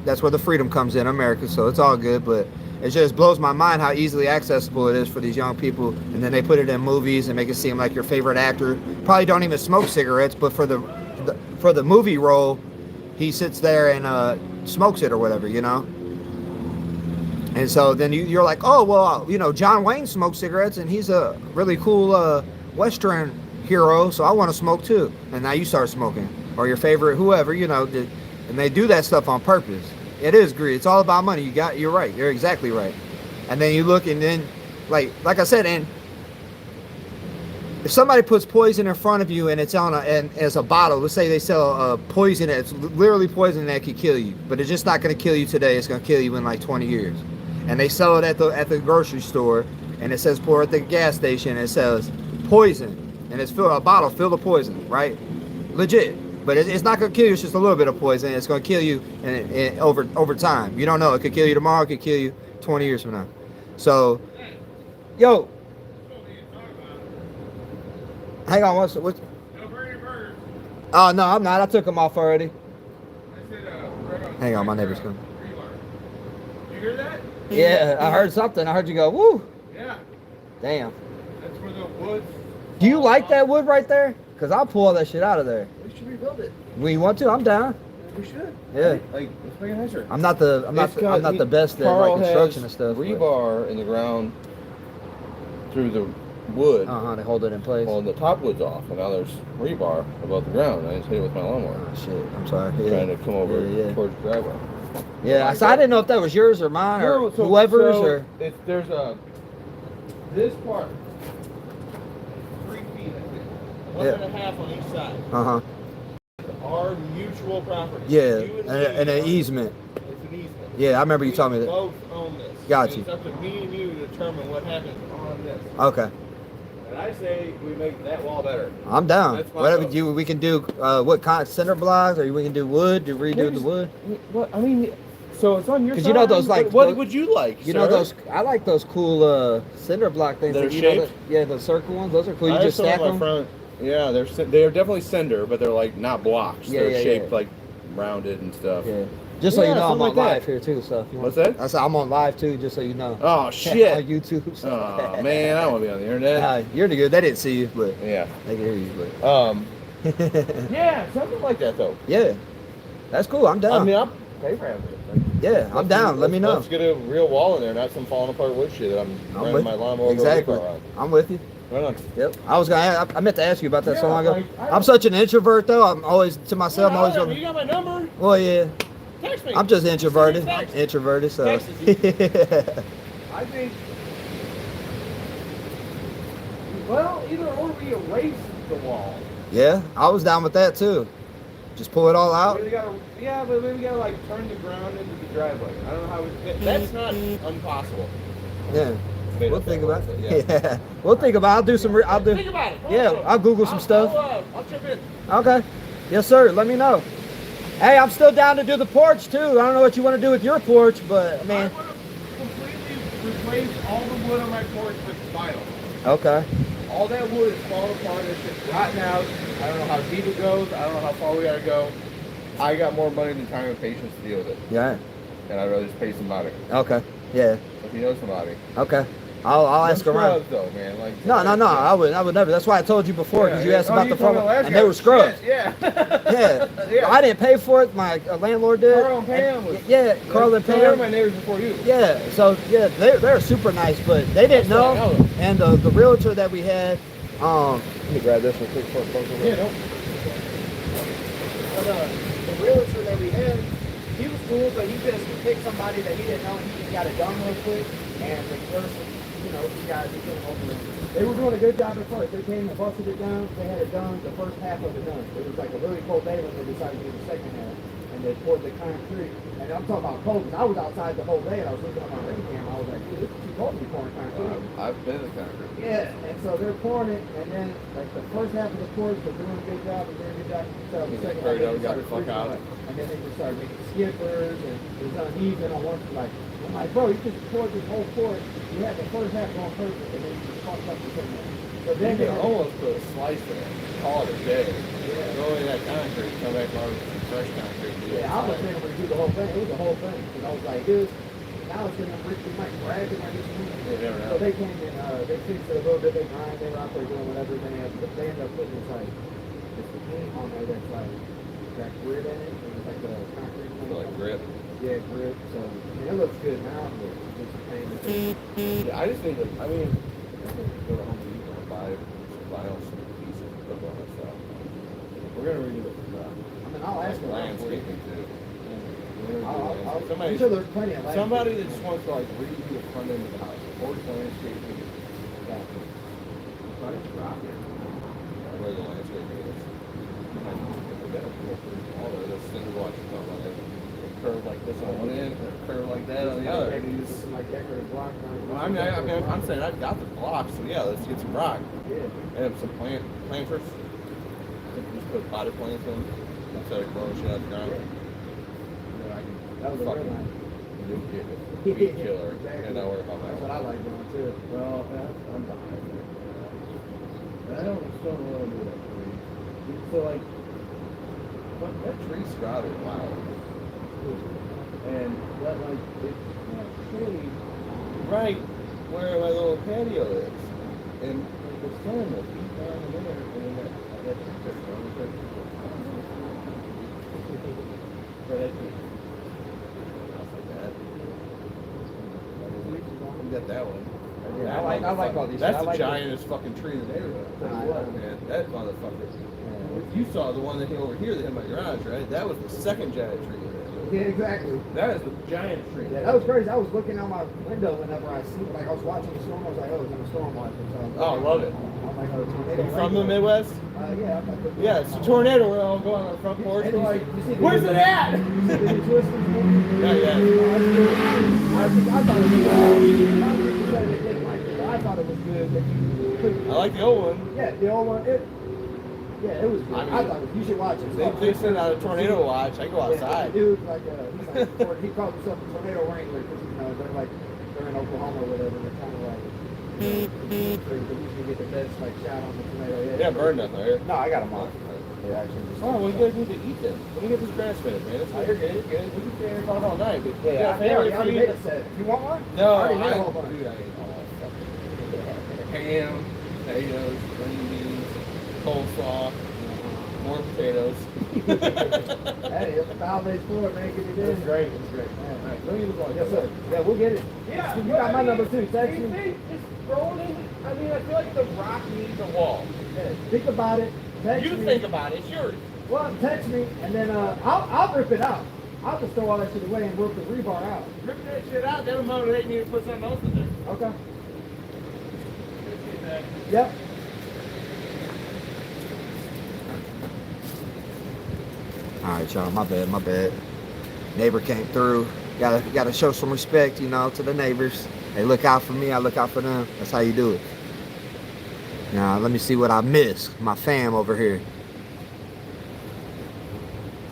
that's where the freedom comes in America, so it's all good. But it just blows my mind how easily accessible it is for these young people. And then they put it in movies and make it seem like your favorite actor probably don't even smoke cigarettes, but for the movie role, he sits there and smokes it or whatever, you know? And so then you're like, oh, well, you know, John Wayne smokes cigarettes and he's a really cool Western hero, so I want to smoke too. And now you start smoking. Or your favorite whoever, you know, and they do that stuff on purpose. It is greed. It's all about money. You're right. You're exactly right. And then you look and then, like I said, and if somebody puts poison in front of you and it's on as a bottle, let's say they sell poison, it's literally poison that could kill you, but it's just not going to kill you today. It's going to kill you in like 20 years. And they sell it at the grocery store, and it says pour at the gas station. And it says poison, and it's a bottle filled with poison, right? Legit. But it's not going to kill you. It's just a little bit of poison. It's going to kill you over time. You don't know. It could kill you tomorrow. It could kill you 20 years from now. So, yo. Hang on. What's? Oh, no, I'm not. I took them off already. Hang on. My neighbor's coming.
You hear that?
Yeah, I heard something. I heard you go, woo.
Yeah.
Damn.
That's where the woods.
Do you like that wood right there? Because I'll pull all that shit out of there.
We should rebuild it.
When you want to, I'm down.
We should.
Yeah.
Like, let's make it nicer.
I'm not the best at like construction and stuff.
Rebar in the ground through the wood.
They hold it in place.
Well, the top wood's off, and now there's rebar above the ground. I just hit it with my lawnmower.
Oh shit! I'm sorry. Yeah.
Trying to come over towards the driveway.
Yeah, so I didn't know if that was yours or mine or whoever's or.
There's this part, 3 feet, I think. 1.5 on each side. Our mutual property.
Yeah, and an easement.
It's an easement.
Yeah, I remember you telling me that.
Both own this.
Got you.
It's up to me and you to determine what happens on this.
Okay.
And I say we make that wall better.
I'm down.
That's my
Whatever
vote.
we can do. What kind? Cinder blocks, or we can do wood to redo the wood.
What I mean, so it's on your.
Because you know those like.
What would you like?
You know those. I like those cool cinder block things.
That are
you
shaped?
Yeah, the circle ones. Those are cool. You just stack them.
Front. Yeah, they're definitely cinder, but they're like not blocks.
Yeah,
they're shaped like rounded and stuff.
Yeah. Just so you know, I'm on
like that.
live here too. So if you
What's
want,
that?
I said I'm on live too, just so you know.
Oh shit!
On YouTube. So.
Oh man, I don't want to be on the internet.
You're the good. They didn't see you, but
Yeah.
they can hear you. But
Yeah, something like that though.
yeah, that's cool. I'm down.
I mean, I'll pay for it.
Yeah, I'm down. Let me know.
Let's get a real wall in there, not some falling apart wood shit that I'm running
with
my
you.
lawnmower
Exactly.
around.
I'm with you.
Right on.
Yep. I meant to ask you about that so
Yeah,
long ago.
like,
I'm such an introvert though. I'm always to myself. I'm always
You
going.
got my number?
Well, yeah.
Text me.
I'm just introverted.
Text.
Introverted. So.
Text is I think. Well, either or we erase the wall.
Yeah, I was down with that too. Just pull it all out.
We gotta, yeah, but maybe we gotta like turn the ground into the driveway. I don't know how that's not impossible.
Yeah.
Made
We'll
up
think
that
about
word,
it. Yeah. We'll think about it. I'll do some. I'll do.
Think about it.
Yeah, I'll Google some stuff.
I'll chip in.
Okay. Yes, sir. Let me know. Hey, I'm still down to do the porch too. I don't know what you want to do with your porch, but I mean.
I want to completely replace all the wood on my porch with vinyl.
Okay.
All that wood is falling apart. It's just rotting out. I don't know how deep it goes. I don't know how far we gotta go. I got more money than time and patience to deal with it.
Yeah.
And I'd rather just pay somebody.
Okay. Yeah.
If you know somebody.
Okay. I'll ask around.
Scrubs though, man. Like
No. I would never. That's why I told you before, because you asked about
you
the
told me
front,
last
and
guy.
they were scrubs.
Shit, yeah.
Yeah. I didn't pay for it. My landlord did.
Carl and Pam was.
Yeah, Carl and
They were
Pam.
my neighbors before you.
Yeah. So yeah, they're super nice, but they didn't
That's what I
know.
know.
And the realtor that we had, let me grab this real quick for a closer look.
Yeah, no.
But, the realtor that we had, he was cool, but he just picked somebody that he didn't know. He just got it done real quick, and the person, these guys, he couldn't open it. They were doing a good job at first. They came and busted it down. They had it done, the first half of it done. It was like a really cold day when they decided to do the second half, and they poured the concrete. And I'm talking about cold, because I was outside the whole day, and I was looking at my ring cam. I was like, dude, this is too cold to be pouring concrete.
I've been in concrete.
Yeah, and so they're pouring it, and then like the first half of the course, they're doing a good job, So the second half, they
got the fuck out.
and then they just started making skippers, and it was uneven on one. Like, I'm like, bro, you just poured this whole course. You had the first half going perfect, and then you just fucked up the second half. So then
You
they
can almost put a slice in it, call it a day. Throw away that concrete, come back on with fresh concrete.
Yeah, I was thinking we're gonna do the whole thing. It was the whole thing, because I was like, dude, now it's gonna break. We might crack it, might get some.
You never know.
So they came in, they fixed it a little bit, they grind, they were out there doing whatever they ended up putting this like, it's the paint on there that's like, that grit in it, and it's like the concrete.
Like grip.
Yeah, grip, so, it looks good now, but it's a pain.
Yeah, I just think that, I mean, I think go to Home Depot and buy some vinyl, some pieces, and put on that stuff. We're gonna redo the
I'll ask them.
landscaping too.
I'm sure there's plenty of
Somebody that just wants to like redo the front end of the house, or landscaping. Where the landscaping is. All of those things watching talking about it. Curve like this on one end, or curve like that on the other.
Like decorative block.
Well, I'm saying I've got the blocks, so yeah, let's get some rock.
Yeah.
And some planters. Just put potted plants in instead of growing shit out the ground.
That was a
fucking
good one.
nuke it, weed killer,
Exactly.
and not worry about
That's what
that.
I like doing too.
Well, I'm behind it. I don't still don't want to do that tree. So like,
But that tree sprouted wild.
and that like it's not tree.
Right where my little patio is. And
The sun will beat down in there, and then that tree just grows. But it,
stuff like that. We got that one.
Yeah, I like all these.
That's
I
the
like
giantest fucking tree in the neighborhood. Man, that motherfucker. You saw the one that hit over here that hit my garage, right? That was the second giant tree in the neighborhood.
Yeah, exactly.
That is the giant tree.
Yeah, that was crazy. I was looking out my window whenever I see, like I was watching the storm. I was like, oh, it's in a storm watching. So
Oh, I love it.
I'm like, oh, tornado.
You from the Midwest?
Yeah. I'm like,
Yeah, it's a tornado. We're all going on the front porch.
And
We're like,
you see the-
where's it at?
Did you twist it?
Yeah.
I thought it was good. I thought it was good that you could.
I like the old one.
Yeah, the old one. It was good.
I mean,
I thought you should watch it.
They send out a tornado watch. I go outside.
Yeah, dude, like, he calls himself a tornado wrangler because they're in Oklahoma or whatever. They're kind of like, they usually get the best like shot on the tornado.
Yeah, burned nothing here.
No, I got them on. They actually just.
Oh, well, you guys need to eat them. Let me get this grass fed, man. It's you're good. You're good. We can stay here talking all night. But
Yeah, I already made a set. You want one?
No,
I already made a whole bunch.
dude, I ate all that stuff. Ham, potatoes, green beans, coleslaw, more potatoes.
Hey, it's 5 days forward, man. Get it in.
It's great. It's great.
Yeah.
Let me look
Yes, sir. Yeah, we'll get it.
Yeah,
You got my number too. Text me.
Just throw it in. I mean, I feel like the rock needs a wall.
Yeah, think about it. Text
You
me.
think about it. It's yours.
Well, text me, and then I'll rip it out. I'll just throw all that shit away and rip the rebar out.
Rip that shit out. That'll motivate me to put something else in there.
Okay. Yep. All right, y'all. My bad. Neighbor came through. Gotta show some respect, to the neighbors. They look out for me. I look out for them. That's how you do it. Now, let me see what I missed. My fam over here.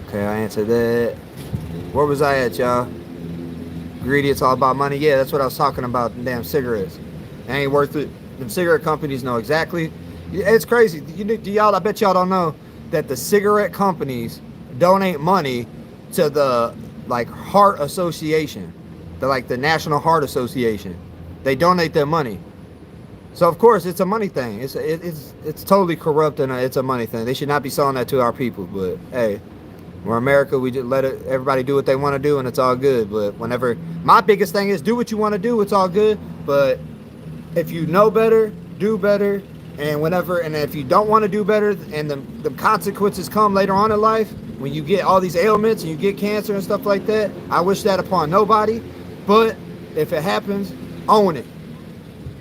Okay, I answered that. Where was I at, y'all? Greedy, it's all about money. Yeah, that's what I was talking about. Them damn cigarettes. They ain't worth it. Them cigarette companies know exactly. It's crazy. I bet y'all don't know that the cigarette companies donate money to the Heart Association, the National Heart Association. They donate their money. So of course it's a money thing. It's totally corrupt and it's a money thing. They should not be selling that to our people. But hey, we're America. We just let everybody do what they want to do, and it's all good. But whenever my biggest thing is do what you want to do, it's all good. But if you know better, do better. And if you don't want to do better, and the consequences come later on in life, when you get all these ailments and you get cancer and stuff like that, I wish that upon nobody. But if it happens, own it.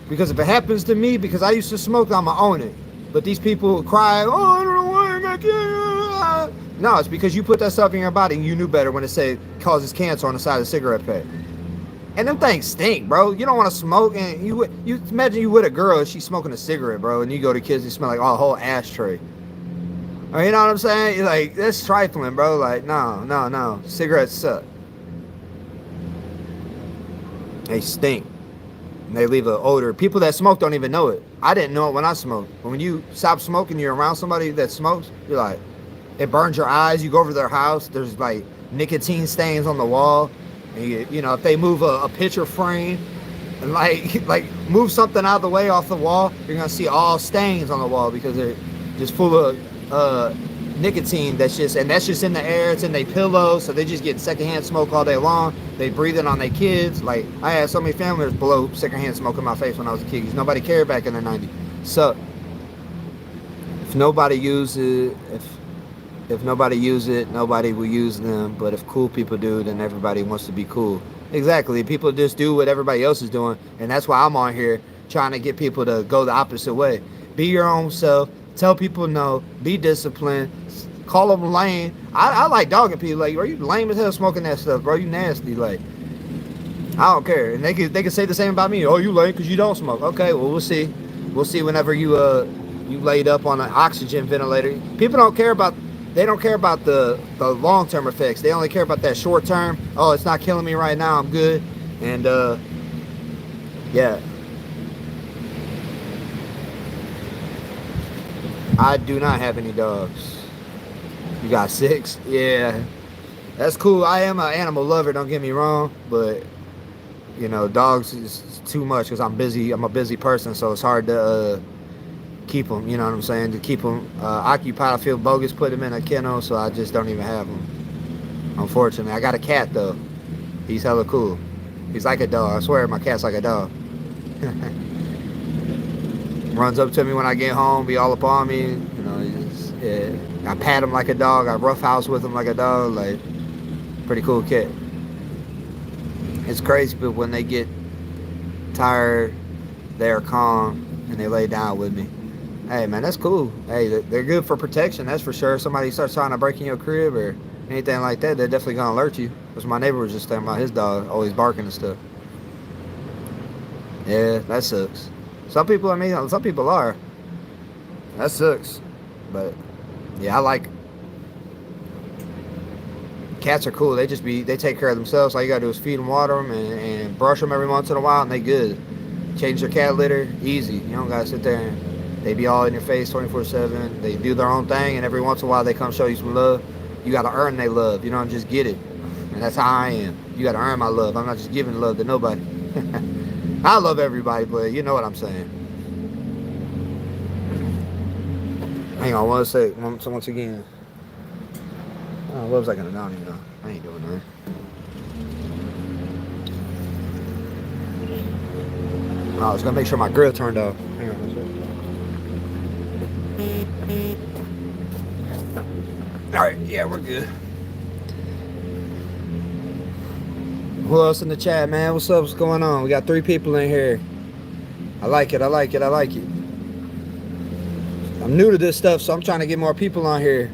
Because if it happens to me, because I used to smoke, I'ma own it. But these people cry, oh, I don't know why I got cancer. No, it's because you put that stuff in your body and you knew better when it said causes cancer on the side of the cigarette pack. And them things stink, bro. You don't want to smoke, and you imagine you with a girl and she's smoking a cigarette, bro, and you go to kids and smell like a whole ashtray. Or, you know what I'm saying? You're like, that's trifling, bro. Like, no. Cigarettes suck. They stink. And they leave an odor. People that smoke don't even know it. I didn't know it when I smoked. But when you stop smoking, you're around somebody that smokes, you're like, it burns your eyes. You go over to their house, there's like nicotine stains on the wall. And you know, if they move a picture frame and like move something out of the way off the wall, you're gonna see all stains on the wall because they're just full of nicotine. That's just in the air. It's in their pillows, so they just get secondhand smoke all day long. They breathe it on their kids. Like, I had so many family members blow secondhand smoke in my face when I was a kid because nobody cared back in the 90s. So if nobody uses it, if nobody use it, nobody will use them. But if cool people do, then everybody wants to be cool. Exactly. People just do what everybody else is doing. And that's why I'm on here trying to get people to go the opposite way. Be your own self. Tell people no. Be disciplined. Call them lame. I like dogging people. Like, are you lame as hell smoking that stuff, bro? You nasty. Like, I don't care. And they can say the same about me. Oh, you lame because you don't smoke. Okay, well, we'll see. We'll see whenever you laid up on an oxygen ventilator. People don't care about... They don't care about the long-term effects. They only care about that short-term. Oh, it's not killing me right now. I'm good. And, yeah. I do not have any dogs. You got 6? Yeah. That's cool. I am an animal lover, don't get me wrong. But, you know, dogs is too much because I'm busy. I'm a busy person, so it's hard to... keep them, you know what I'm saying, to keep them occupied. I feel bogus putting them in a kennel, so I just don't even have them, unfortunately. I got a cat though. He's hella cool. He's like a dog. I swear my cat's like a dog. Runs up to me when I get home, be all up on me, you know. Yeah. I pat him like a dog. I roughhouse with him like a dog. Like, pretty cool cat. It's crazy, but when they get tired, they're calm and they lay down with me. Hey, man, that's cool. Hey, they're good for protection, that's for sure. If somebody starts trying to break in your crib or anything like that, they're definitely going to alert you. Because my neighbor was just talking about his dog always barking and stuff. Yeah, that sucks. Some people are. That sucks. But, yeah, I like... Cats are cool. They take care of themselves. All you got to do is feed them, water them, and brush them every once in a while, and they good. Change their cat litter, easy. You don't got to sit there and... They be all in your face 24/7. They do their own thing, and every once in a while they come show you some love. You gotta earn their love. You don't just get it. And that's how I am. You gotta earn my love. I'm not just giving love to nobody. I love everybody, but you know what I'm saying. Hang on one sec. Once again. Oh, what was I gonna do? I don't even know. I ain't doing that. I was gonna make sure my grill turned off. Hang on. Alright, yeah, we're good. Who else in the chat, man? What's up? What's going on? We got 3 people in here. I like it. I'm new to this stuff, so I'm trying to get more people on here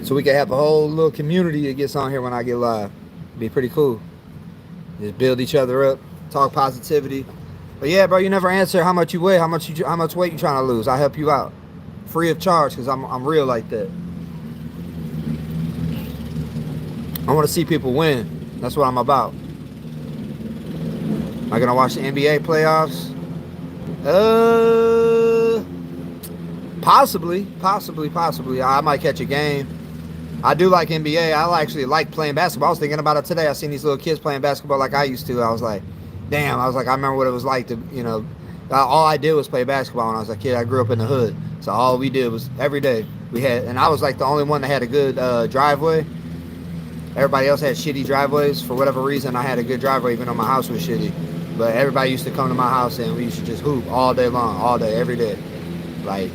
so we can have a whole little community that gets on here when I get live. Be pretty cool. Just build each other up, talk positivity. But yeah, bro, you never answer how much you weigh, how much weight you trying to lose. I help you out, free of charge, because I'm real like that. I want to see people win. That's what I'm about. Am I gonna watch the NBA playoffs? Possibly. I might catch a game. I do like NBA. I actually like playing basketball. I was thinking about it today. I seen these little kids playing basketball like I used to. I was like, damn. I remember what it was like to, you know, All I did was play basketball when I was a kid. I grew up in the hood, so all we did was every day we had, and I was like the only one that had a good driveway. Everybody else had shitty driveways. For whatever reason, I had a good driveway, even though my house was shitty. But everybody used to come to my house, and we used to just hoop all day long, all day, every day. Like,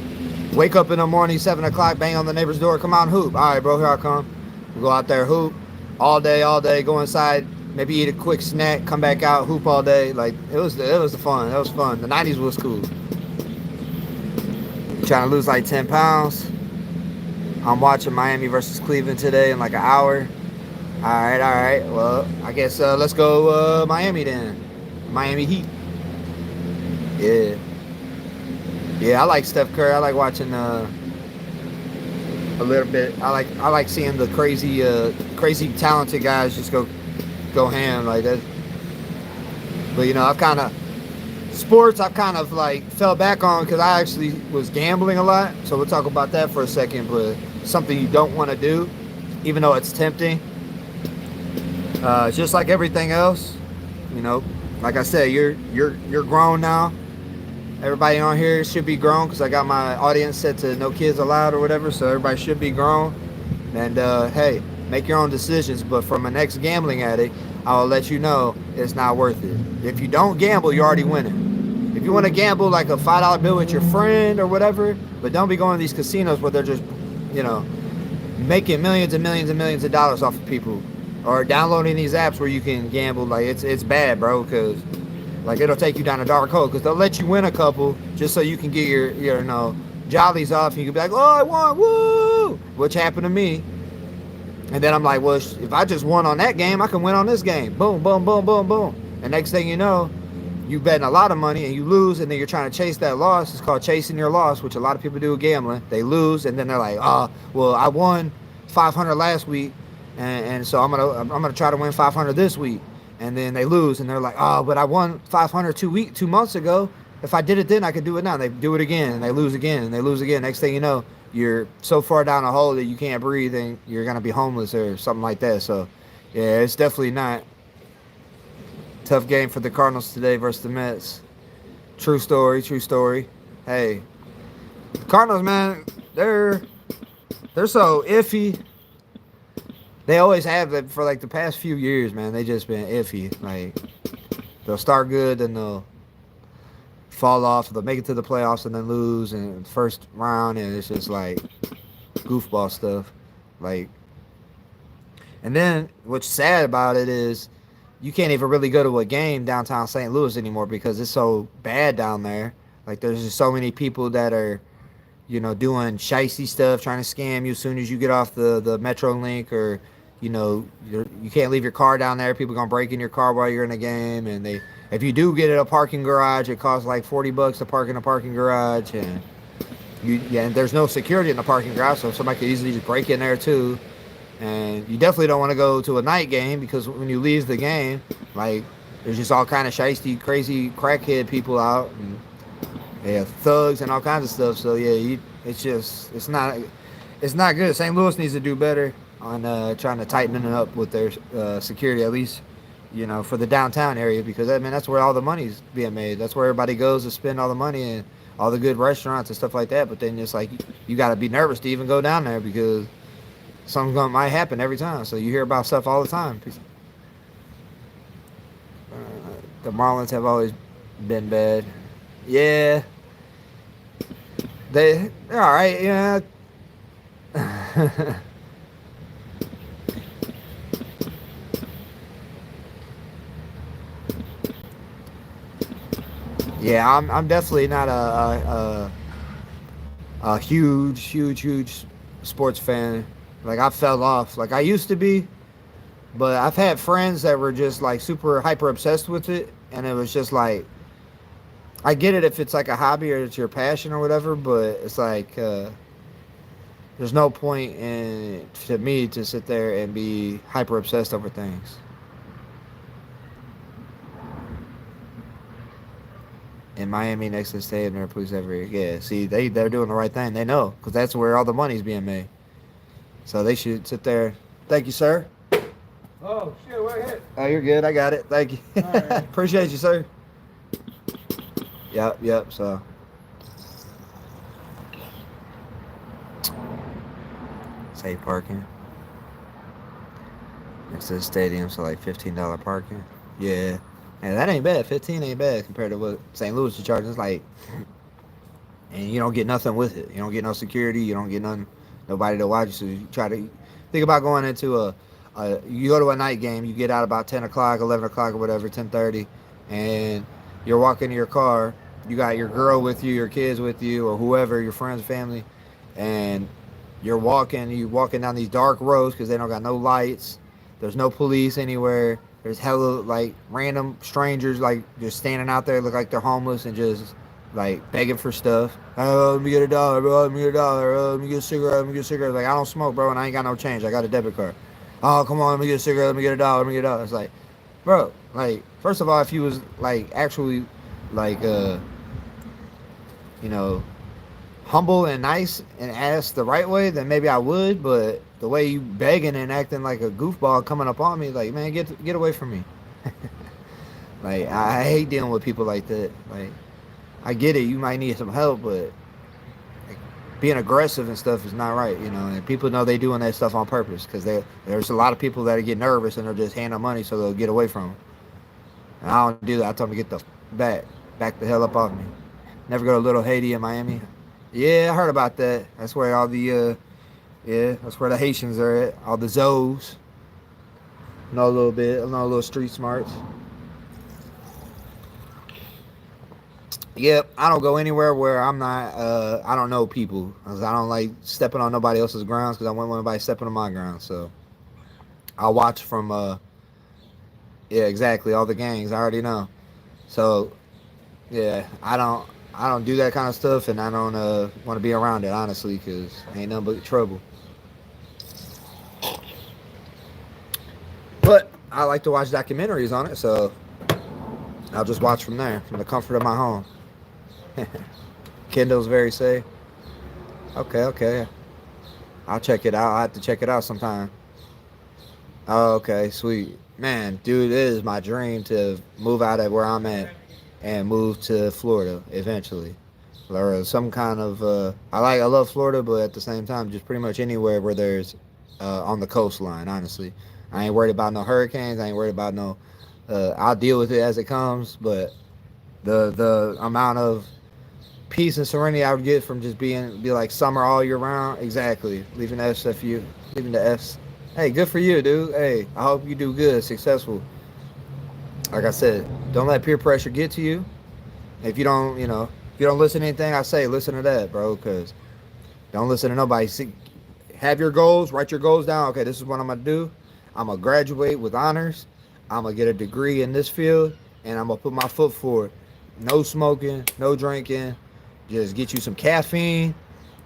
wake up in the morning, 7 o'clock, bang on the neighbor's door, come out and hoop. All right, bro, here I come. We go out there, hoop all day, go inside, maybe eat a quick snack, come back out, hoop all day. Like, it was the fun. It was fun. The 90s was cool. Trying to lose like 10 pounds. I'm watching Miami versus Cleveland today in like an hour. All right. Well, I guess let's go Miami then. Miami Heat. Yeah, I like Steph Curry. I like watching a little bit. I like seeing the crazy talented guys just go ham like that. But you know, I've kind of like fell back on because I actually was gambling a lot. So we'll talk about that for a second. But something you don't want to do, even though it's tempting. Just like everything else, you know. Like I said, you're grown now. Everybody on here should be grown because I got my audience set to no kids allowed or whatever. So everybody should be grown. And hey, make your own decisions. But from an ex-gambling addict, I will let you know it's not worth it. If you don't gamble, you're already winning. If you want to gamble like a $5 bill with your friend or whatever, but don't be going to these casinos where they're just, you know, making millions and millions and millions of dollars off of people. Or downloading these apps where you can gamble. Like, it's bad, bro, because like it'll take you down a dark hole because they'll let you win a couple just so you can get your you know, jollies off and you can be like, oh, I won, woo, which happened to me. And then I'm like, well, if I just won on that game, I can win on this game. Boom, boom, boom, boom, boom. And next thing you know, you betting a lot of money and you lose, and then you're trying to chase that loss. It's called chasing your loss, which a lot of people do with gambling. They lose, and then they're like, oh, well, I won 500 last week. And so I'm gonna try to win 500 this week, and then they lose, and they're like, oh, but I won 500 2 months ago. If I did it then, I could do it now. And they do it again, and they lose again, and they lose again. Next thing you know, you're so far down a hole that you can't breathe, and you're gonna be homeless or something like that. So, yeah, it's definitely not. Tough game for the Cardinals today versus the Mets. True story. Hey, the Cardinals, man, they're so iffy. They always have that for like the past few years, man. They just been iffy. Like, they'll start good, then they'll fall off. They'll make it to the playoffs and then lose in the first round, and it's just like goofball stuff. Like, and then what's sad about it is you can't even really go to a game downtown St. Louis anymore because it's so bad down there. Like, there's just so many people that are, you know, doing shicey stuff, trying to scam you as soon as you get off the Metro Link, or, you know, you can't leave your car down there. People gonna break in your car while you're in the game, and if you do get in a parking garage, it costs like $40 to park in a parking garage, and and there's no security in the parking garage, so somebody could easily just break in there too. And you definitely don't want to go to a night game because when you leave the game, like, there's just all kind of shicey, crazy crackhead people out, and they have thugs and all kinds of stuff. So yeah, it's not good. St. Louis needs to do better on trying to tighten it up with their security, at least, you know, for the downtown area, because I mean that's where all the money's being made. That's where everybody goes to spend all the money and all the good restaurants and stuff like that. But then it's like you got to be nervous to even go down there because something might happen every time. So you hear about stuff all the time. The Marlins have always been bad. Yeah. They're all right, yeah. Yeah, I'm definitely not a huge sports fan. Like, I fell off. Like, I used to be, but I've had friends that were just like super hyper obsessed with it, and it was just like, I get it if it's like a hobby or it's your passion or whatever, but it's like there's no point in to me to sit there and be hyper obsessed over things. In Miami next to the stadium, never please ever. Yeah, see, they're doing the right thing. They know, because that's where all the money's being made. So they should sit there. Thank you, sir.
Oh, shit, we're hit.
Oh, you're good. I got it. Thank you.
All right.
Appreciate you, sir. Yep. So safe parking next to the stadium, so like $15 parking. Yeah. And that ain't bad. 15 ain't bad compared to what St. Louis is charging. It's like, and you don't get nothing with it. You don't get no security. You don't get nothing, nobody to watch you. So you try to think about going into you go to a night game. You get out about 10 o'clock, 11 o'clock, or whatever, 10:30, and you're walking to your car. You got your girl with you, your kids with you, or whoever, your friends, family, and you walking down these dark roads because they don't got no lights. There's no police anywhere. There's hella like random strangers like just standing out there, look like they're homeless and just like begging for stuff. Oh, let me get $1, bro. Let me get $1. Let me get a cigarette. Let me get a cigarette. Like I don't smoke, bro, and I ain't got no change. I got a debit card. Oh, come on, let me get a cigarette. Let me get $1. Let me get $1. It's like, bro, like first of all, if you was like actually like you know humble and nice and ask the right way, then maybe I would. But the way you begging and acting like a goofball coming up on me, like man, get away from me. Like I hate dealing with people like that. Like I get it, you might need some help, but like, being aggressive and stuff is not right, you know. And people know they doing that stuff on purpose because there's a lot of people that get nervous and they're just handing money so they'll get away from them. And I don't do that. I tell them to get the back the hell up off me. Never go to Little Haiti in Miami. Yeah, I heard about that. That's where all the that's where the Haitians are at. All the Zoes. Know a little bit. Know a little street smarts. Yep, I don't go anywhere where I'm not. I don't know people. 'Cause I don't like stepping on nobody else's grounds because I wouldn't want nobody stepping on my ground. So I'll watch from. Yeah, exactly. All the gangs. I already know. So yeah, I don't do that kind of stuff, and I don't want to be around it honestly, because ain't nothing but trouble. But I like to watch documentaries on it, so I'll just watch from there, from the comfort of my home. Kindle's very safe. Okay. I'll check it out. I'll have to check it out sometime. Oh, okay, sweet. Man, dude, it is my dream to move out of where I'm at and move to Florida eventually. Or some kind of I love Florida, but at the same time just pretty much anywhere where there's on the coastline, honestly. I ain't worried about no hurricanes, I ain't worried about no I'll deal with it as it comes, but the amount of peace and serenity I would get from just be like summer all year round. Exactly. Leaving the SFU, leaving the Fs. Hey, good for you, dude. Hey, I hope you do good, successful. Like I said, don't let peer pressure get to you. If you don't, if you don't listen to anything I say, listen to that, bro, because don't listen to nobody. Have your goals, write your goals down. Okay, this is what I'm going to do. I'm going to graduate with honors. I'm going to get a degree in this field, and I'm going to put my foot forward. No smoking, no drinking. Just get you some caffeine.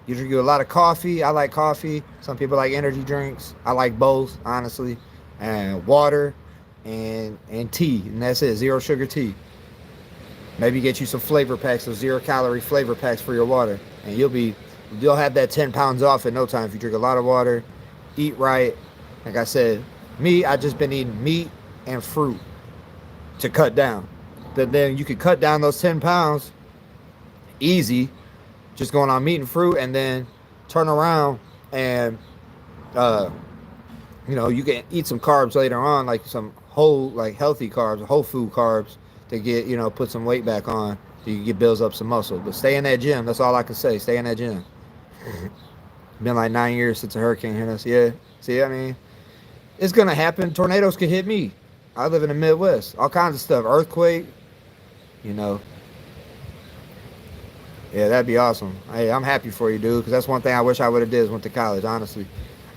You drink a lot of coffee. I like coffee. Some people like energy drinks. I like both, honestly. And water and tea. And that's it. Zero sugar tea. Maybe get you some flavor packs, some 0-calorie flavor packs for your water. And you'll have that 10 pounds off in no time if you drink a lot of water, eat right. Like I said, I just been eating meat and fruit to cut down. But then you could cut down those 10 pounds easy, just going on meat and fruit, and then turn around and you can eat some carbs later on, like some whole, like healthy carbs, whole food carbs, to get, put some weight back on so you can build up some muscle. But stay in that gym. That's all I can say. Stay in that gym. Been like 9 years since a hurricane hit us. Yeah. See, I mean, it's gonna happen. Tornadoes could hit me. I live in the Midwest. All kinds of stuff. Earthquake. Yeah, that'd be awesome. Hey, I'm happy for you, dude, because that's one thing I wish I would have did is went to college, honestly.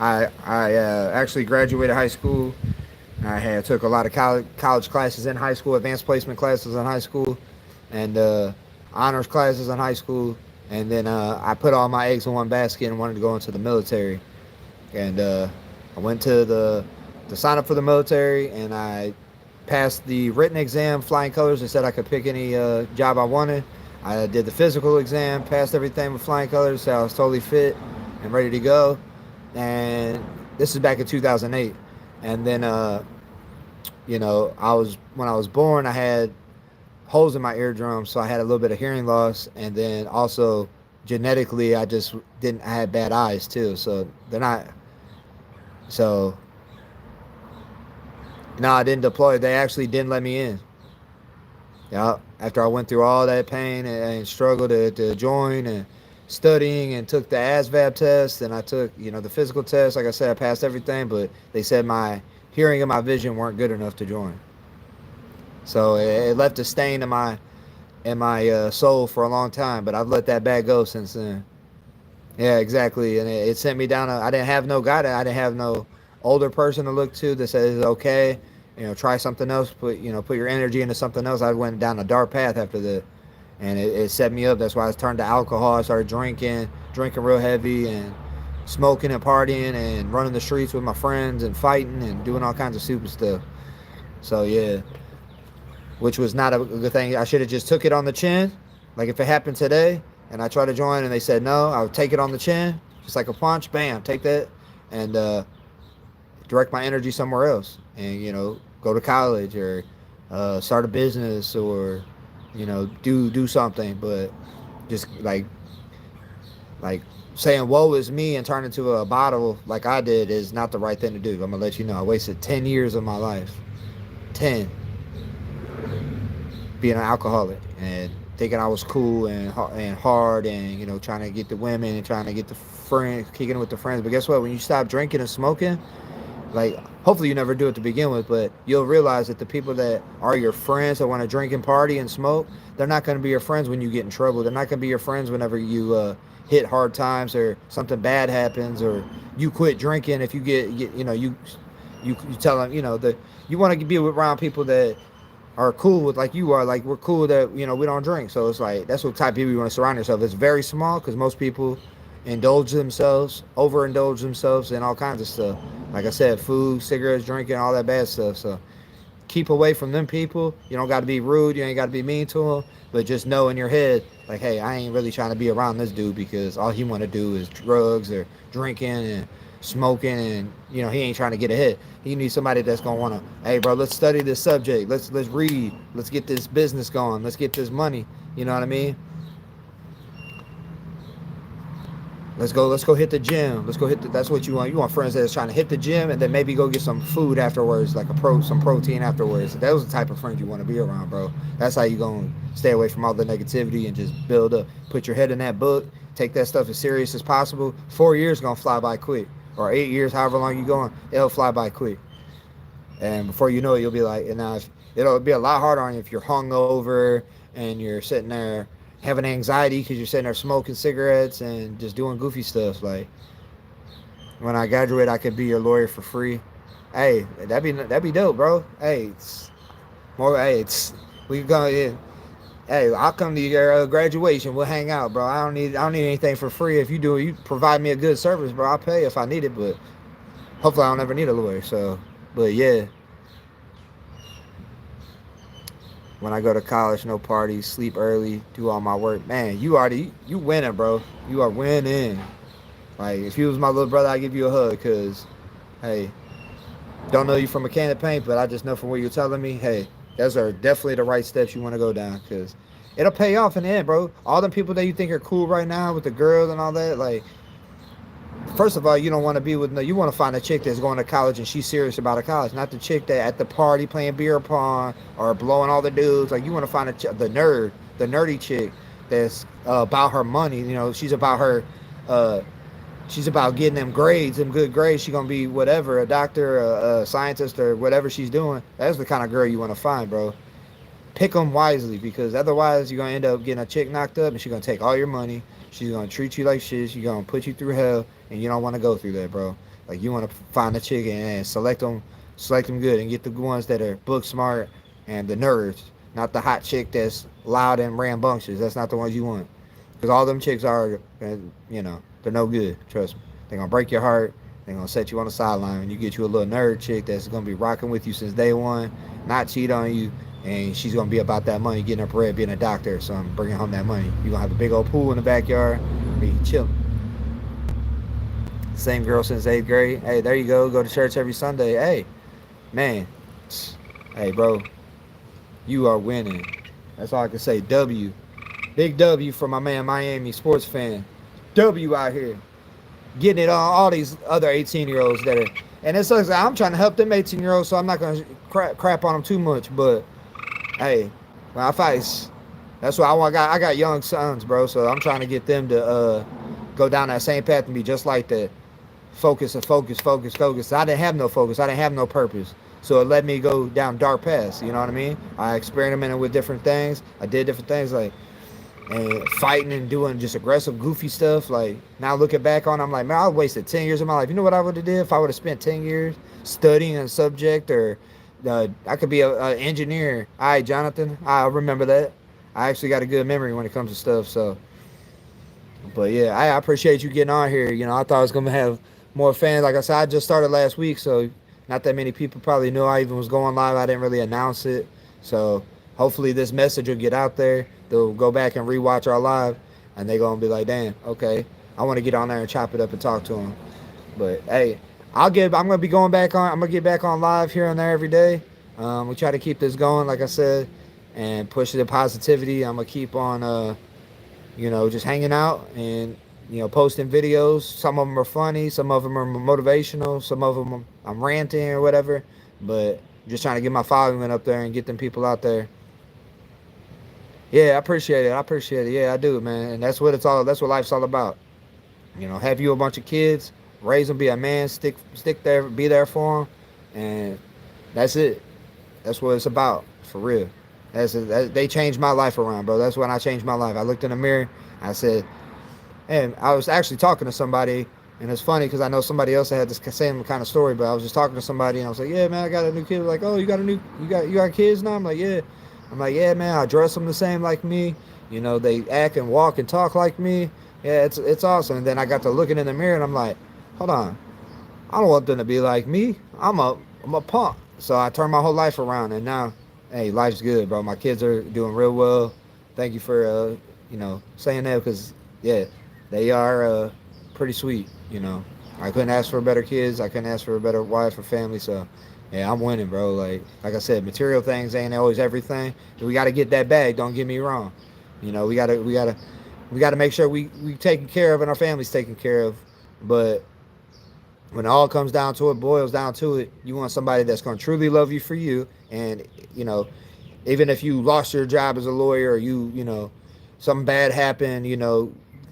I actually graduated high school. I took a lot of college classes in high school, advanced placement classes in high school, and honors classes in high school. And then I put all my eggs in one basket and wanted to go into the military. And I went to sign up for the military, and I passed the written exam, flying colors. They said I could pick any job I wanted. I did the physical exam, passed everything with flying colors, so I was totally fit and ready to go. And this is back in 2008. And then, when I was born, I had holes in my eardrums, so I had a little bit of hearing loss, and then also genetically, I just didn't. I had bad eyes too, so they're not. So no, I didn't deploy. They actually didn't let me in. Yeah, after I went through all that pain and struggle to join and studying and took the ASVAB test and I took, the physical test. Like I said, I passed everything, but they said my hearing and my vision weren't good enough to join. So it left a stain in my soul for a long time. But I've let that bad go since then. Yeah, exactly. And it sent me down. I didn't have no guidance. I didn't have no older person to look to that says it's okay. Try something else. Put your energy into something else. I went down a dark path after that, and it set me up. That's why I turned to alcohol. I started drinking real heavy, and smoking and partying, and running the streets with my friends and fighting and doing all kinds of stupid stuff. So yeah, which was not a good thing. I should have just took it on the chin. Like if it happened today and I tried to join and they said no, I would take it on the chin, just like a punch, bam, take that, and direct my energy somewhere else, and go to college or start a business or do something. But just like saying woe is me and turn into a bottle like I did is not the right thing to do. I'm gonna let you know I wasted 10 years of my life, 10, being an alcoholic and thinking I was cool and hard and trying to get the women and trying to get the friends, kicking it with the friends. But guess what? When you stop drinking and smoking, like hopefully you never do it to begin with, but you'll realize that the people that are your friends that want to drink and party and smoke, they're not going to be your friends when you get in trouble. They're not going to be your friends whenever you hit hard times or something bad happens or you quit drinking. If you get you tell them that you want to be around people that are cool with, like you are, like we're cool that we don't drink. So it's like that's what type of people you want to surround yourself. It's very small because most people overindulge themselves in all kinds of stuff. Like I said, food, cigarettes, drinking, all that bad stuff. So keep away from them people. You don't got to be rude. You ain't got to be mean to them. But just know in your head, like, hey, I ain't really trying to be around this dude because all he want to do is drugs or drinking and smoking, and he ain't trying to get ahead. He needs somebody that's gonna want to, hey bro, let's study this subject, let's read, let's get this business going, let's get this money. You know what I mean? Let's go hit the gym. That's what you want. You want friends that's trying to hit the gym and then maybe go get some food afterwards, like some protein afterwards. Those are the type of friends you want to be around, bro. That's how you gonna stay away from all the negativity and just build up. Put your head in that book. Take that stuff as serious as possible. 4 years gonna fly by quick, or 8 years, however long you going, it'll fly by quick. And before you know it, you'll be like, and now it'll be a lot harder on you if you're hungover and you're sitting there having anxiety because you're sitting there smoking cigarettes and just doing goofy stuff. Like when I graduate, I could be your lawyer for free. Hey, that'd be dope, bro. Hey, we can go. Yeah. Hey, I'll come to your graduation. We'll hang out, bro. I don't need anything for free. If you provide me a good service, bro, I'll pay if I need it. But hopefully, I don't ever need a lawyer. So, but yeah. When I go to college, no parties, sleep early, do all my work. Man, you winning, bro. You are winning. Like, if you was my little brother, I'd give you a hug because, hey, don't know you from a can of paint, but I just know from what you're telling me, hey, those are definitely the right steps you want to go down because it'll pay off in the end, bro. All the people that you think are cool right now with the girls and all that, like, first of all, you don't want to be with you want to find a chick that's going to college and she's serious about her college, not the chick that at the party playing beer pong or blowing all the dudes. Like, you want to find the nerdy chick that's about her money. She's about getting them grades, them good grades. She's gonna be whatever, a doctor, a scientist, or whatever she's doing. That's the kind of girl you want to find, bro. Pick them wisely because otherwise you're gonna end up getting a chick knocked up and she's gonna take all your money. She's gonna treat you like shit. She's gonna put you through hell, and you don't want to go through that, bro. Like, you want to find a chick and select them good, and get the ones that are book smart and the nerds, not the hot chick that's loud and rambunctious. That's not the ones you want, because all them chicks are, they're no good. Trust me, they're gonna break your heart. They're gonna set you on the sideline. And you get you a little nerd chick that's gonna be rocking with you since day one, not cheat on you. And she's going to be about that money, getting her bread, being a doctor or something, bringing home that money. You're going to have a big old pool in the backyard, be chilling. Same girl since 8th grade. Hey, there you go to church every Sunday. Hey, man. Hey, bro, you are winning. That's all I can say. W. Big W for my man Miami sports fan. W out here. Getting it on all these other 18-year-olds that are. And it sucks. I'm trying to help them 18-year-olds, so I'm not going to crap on them too much. But, hey, when I fight, that's what I want. I got young sons, bro, so I'm trying to get them to go down that same path and be just like that. Focus. I didn't have no focus. I didn't have no purpose. So it let me go down dark paths. You know what I mean? I experimented with different things. I did different things like and fighting and doing just aggressive, goofy stuff. Like now looking back on, I'm like, man, I wasted 10 years of my life. You know what I would have did if I would have spent 10 years studying a subject or I could be an engineer. All right, Jonathan, I remember that. I actually got a good memory when it comes to stuff. So, but yeah, I appreciate you getting on here. You know, I thought I was gonna have more fans. Like I said, I just started last week, so not that many people probably knew I even was going live. I didn't really announce it. So hopefully this message will get out there. They'll go back and rewatch our live, and they're gonna be like, "Damn, okay, I want to get on there and chop it up and talk to them." But hey, I'm gonna be going back on. I'm gonna get back on live here and there every day. We try to keep this going, like I said, and push the positivity. I'm gonna keep on, just hanging out and posting videos. Some of them are funny, some of them are motivational, some of them I'm ranting or whatever. But just trying to get my following up there and get them people out there. Yeah, I appreciate it. Yeah, I do, man. And that's what life's all about. Have you a bunch of kids, raise them, be a man, stick there, be there for them, and that's it. That's what it's about, for real. They changed my life around, bro. That's when I changed my life. I looked in the mirror, I said, and I was actually talking to somebody, and it's funny because I know somebody else that had this same kind of story, but I was just talking to somebody, and I was like, yeah, man, I got a new kid. Like, oh, you got kids now? I'm like, yeah. I'm like, yeah, man, I dress them the same like me. They act and walk and talk like me. Yeah, it's awesome. And then I got to looking in the mirror, and I'm like, hold on, I don't want them to be like me. I'm a punk. So I turned my whole life around, and now, hey, life's good, bro. My kids are doing real well. Thank you for saying that, because yeah, they are pretty sweet. I couldn't ask for better kids. I couldn't ask for a better wife or family. So yeah, I'm winning, bro. Like I said, material things ain't always everything. We got to get that bag. Don't get me wrong. We gotta make sure we taken care of and our family's taken care of. But when it all comes down to it, boils down to it, you want somebody that's gonna truly love you for you. And even if you lost your job as a lawyer, or something bad happened,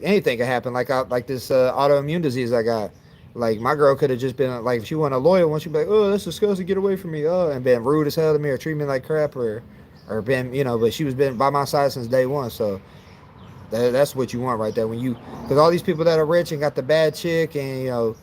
anything could happen. Like this autoimmune disease I got. Like my girl could have just been like, if she wasn't a lawyer, once she'd be like, oh, that's disgusting, get away from me, and been rude as hell to me or treat me like crap or been, but she was been by my side since day one. So that's what you want right there. Because all these people that are rich and got the bad chick and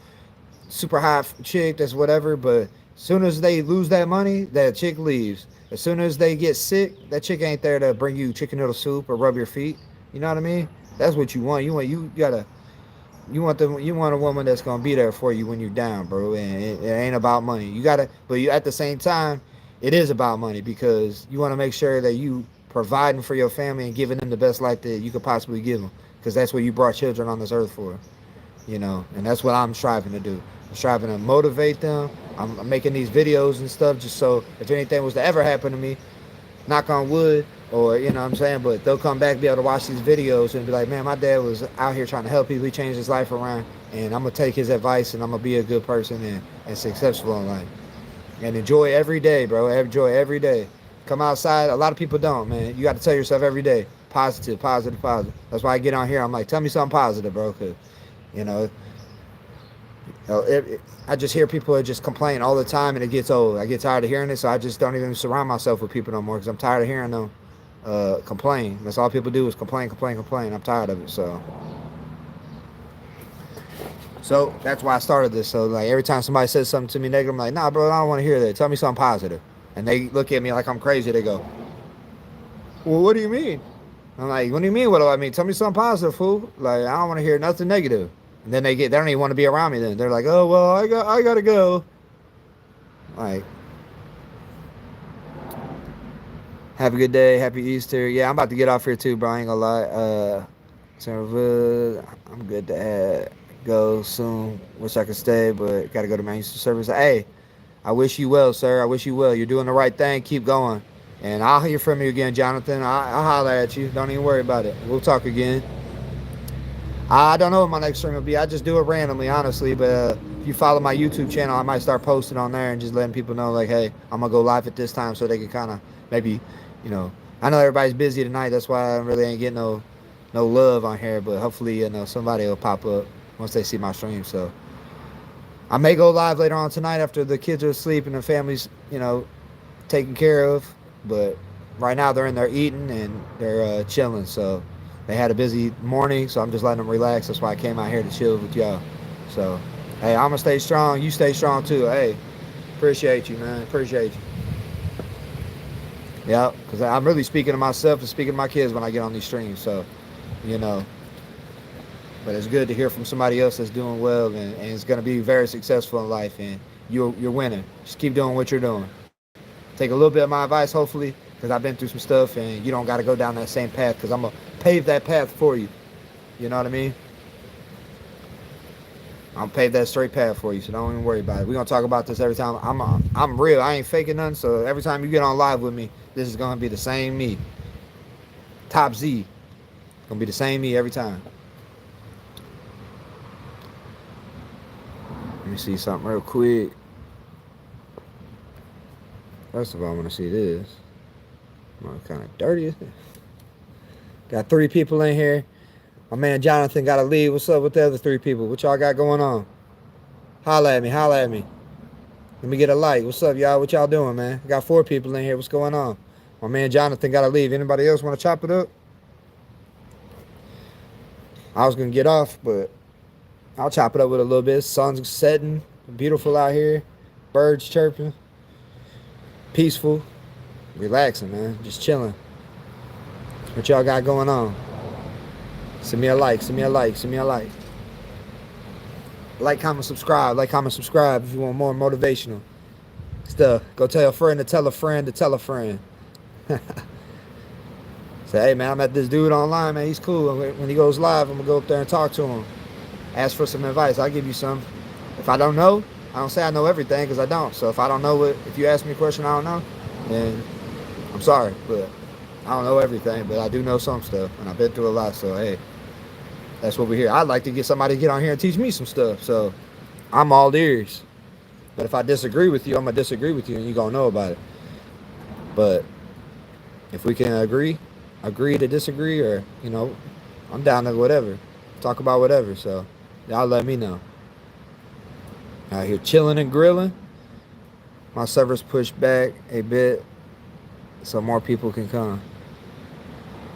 super hot chick, that's whatever. But as soon as they lose that money, that chick leaves. As soon as they get sick, that chick ain't there to bring you chicken noodle soup or rub your feet. You know what I mean? That's what you want. You want a woman that's gonna be there for you when you're down, bro. And it ain't about money. But at the same time, it is about money, because you want to make sure that you providing for your family and giving them the best life that you could possibly give them, because that's what you brought children on this earth for, and that's what I'm striving to do. I'm striving to motivate them. I'm making these videos and stuff just so if anything was to ever happen to me, knock on wood, or what I'm saying, but they'll come back, be able to watch these videos and be like, man, my dad was out here trying to help people. He changed his life around, and I'm gonna take his advice, and I'm gonna be a good person and successful in life, and enjoy every day, bro. Enjoy every day. Come outside. A lot of people don't, man. You got to tell yourself every day, positive. That's why I get on here. I'm like, tell me something positive, bro, because I just hear people just complain all the time, and it gets old. I get tired of hearing it, so I just don't even surround myself with people no more, because I'm tired of hearing them complain. That's all people do is complain. I'm tired of it. So that's why I started this. So like every time somebody says something to me negative, I'm like, nah, bro, I don't want to hear that. Tell me something positive. And they look at me like I'm crazy. They go, well, what do you mean? I'm like, what do you mean? What do I mean? Tell me something positive, fool. Like, I don't want to hear nothing negative. And then they don't even want to be around me. Then they're like, oh, well, I gotta go. Like, have a good day. Happy Easter. Yeah, I'm about to get off here too, bro. I ain't gonna lie. I'm good to go soon. Wish I could stay, but gotta go to my Easter service. Hey, I wish you well, sir. I wish you well. You're doing the right thing. Keep going. And I'll hear from you again, Jonathan. I'll holler at you. Don't even worry about it. We'll talk again. I don't know what my next stream will be. I just do it randomly, honestly. But if you follow my YouTube channel, I might start posting on there and just letting people know, like, hey, I'm going to go live at this time so they can kind of maybe, you know, I know everybody's busy tonight. That's why I really ain't getting no love on here. But hopefully, you know, somebody will pop up once they see my stream. So I may go live later on tonight after the kids are asleep and the family's, you know, taken care of. But right now they're in there eating and they're chilling. So they had a busy morning, so I'm just letting them relax. That's why I came out here to chill with y'all. So, hey, I'm going to stay strong. You stay strong, too. Hey, appreciate you, man. Appreciate you. Yeah, because I'm really speaking to myself and speaking to my kids when I get on these streams. So, you know. But it's good to hear from somebody else that's doing well and is going to be very successful in life. And you're winning. Just keep doing what you're doing. Take a little bit of my advice, hopefully, because I've been through some stuff, and you don't got to go down that same path because I'm going to pave that path for you. You know what I mean? I'm pave that straight path for you, so don't even worry about it. We're going to talk about this every time. I'm real. I ain't faking nothing, so every time you get on live with me, this is going to be the same me. Top Z. Going to be the same me every time. Let me see something real quick. First of all, I want to see this. I'm kind of dirty. Got 3 people in here. My man Jonathan got to leave. What's up with the other 3 people? What y'all got going on? Holla at me. Holla at me. Let me get a like. What's up, y'all? What y'all doing, man? Got 4 people in here. What's going on? My man Jonathan got to leave. Anybody else want to chop it up? I was going to get off, but I'll chop it up with a little bit. Sun's setting. Beautiful out here. Birds chirping. Peaceful. Relaxing, man. Just chilling. What y'all got going on? Send me a like. Send me a like. Send me a like. Like, comment, subscribe. Like, comment, subscribe if you want more motivational stuff. Go tell a friend to tell a friend to tell a friend. Say, hey, man, I met this dude online, man. He's cool. When he goes live, I'm going to go up there and talk to him. Ask for some advice. I'll give you some. If I don't know, I don't say I know everything because I don't. So if I don't know if you ask me a question I don't know, then I'm sorry. But I don't know everything, but I do know some stuff. And I've been through a lot. So, hey, that's what we're here. I'd like to get somebody to get on here and teach me some stuff. So I'm all ears. But if I disagree with you, I'm going to disagree with you and you're going to know about it. But if we can agree to disagree, or, you know, I'm down to whatever. Talk about whatever. So y'all let me know. Out here chilling and grilling. My server's pushed back a bit so more people can come.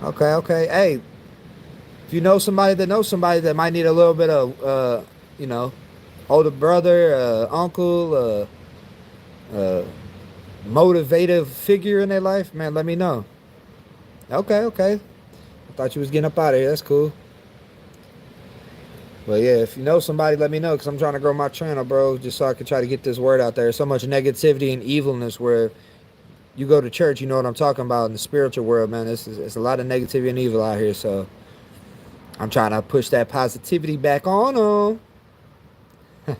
Okay. Hey, if you know somebody that might need a little bit of, you know, older brother, uncle, motivative figure in their life, man, let me know. Okay. I thought you was getting up out of here. That's cool. But yeah, if you know somebody, let me know, because I'm trying to grow my channel, bro, just so I can try to get this word out there. There's so much negativity and evilness where you go to church, you know what I'm talking about, in the spiritual world, man. It's a lot of negativity and evil out here, so I'm trying to push that positivity back on them.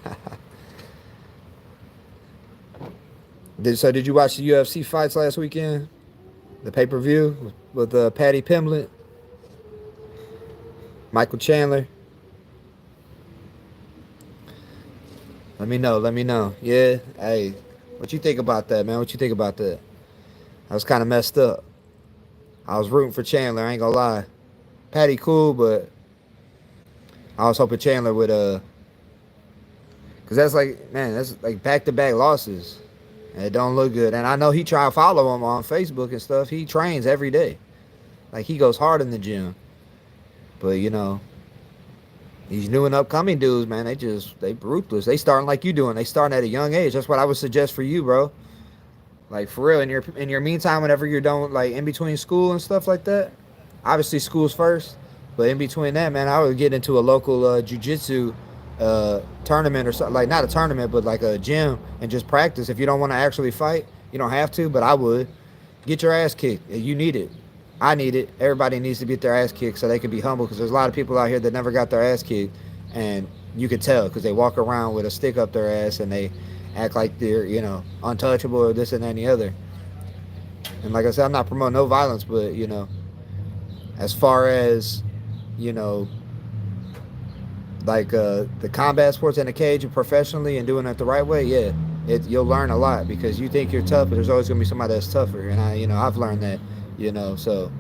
Did you watch the UFC fights last weekend? The pay-per-view with Patty Pimblett, Michael Chandler? Let me know. Yeah, hey, what you think about that, man? What you think about that? I was kind of messed up. I was rooting for Chandler, I ain't gonna lie. Patty cool, but I was hoping Chandler would, because that's like back-to-back losses. And it don't look good. And I know he try to follow him on Facebook and stuff. He trains every day. Like, he goes hard in the gym. But, you know, these new and upcoming dudes, man, they ruthless. They starting like you doing. They starting at a young age. That's what I would suggest for you, bro. Like, for real, in your meantime, whenever you're done, like, in between school and stuff like that, obviously school's first, but in between that, man, I would get into a local jiu-jitsu tournament or something. Like, not a tournament, but like a gym, and just practice. If you don't want to actually fight, you don't have to, but I would. Get your ass kicked. You need it. I need it. Everybody needs to get their ass kicked so they can be humble, because there's a lot of people out here that never got their ass kicked, and you could tell because they walk around with a stick up their ass and they act like they're, you know, untouchable or this and that and the other. And like I said, I'm not promoting no violence, but you know, as far as you know, like the combat sports in the cage and professionally and doing it the right way, yeah, you'll learn a lot because you think you're tough, but there's always gonna be somebody that's tougher. And I've learned that, so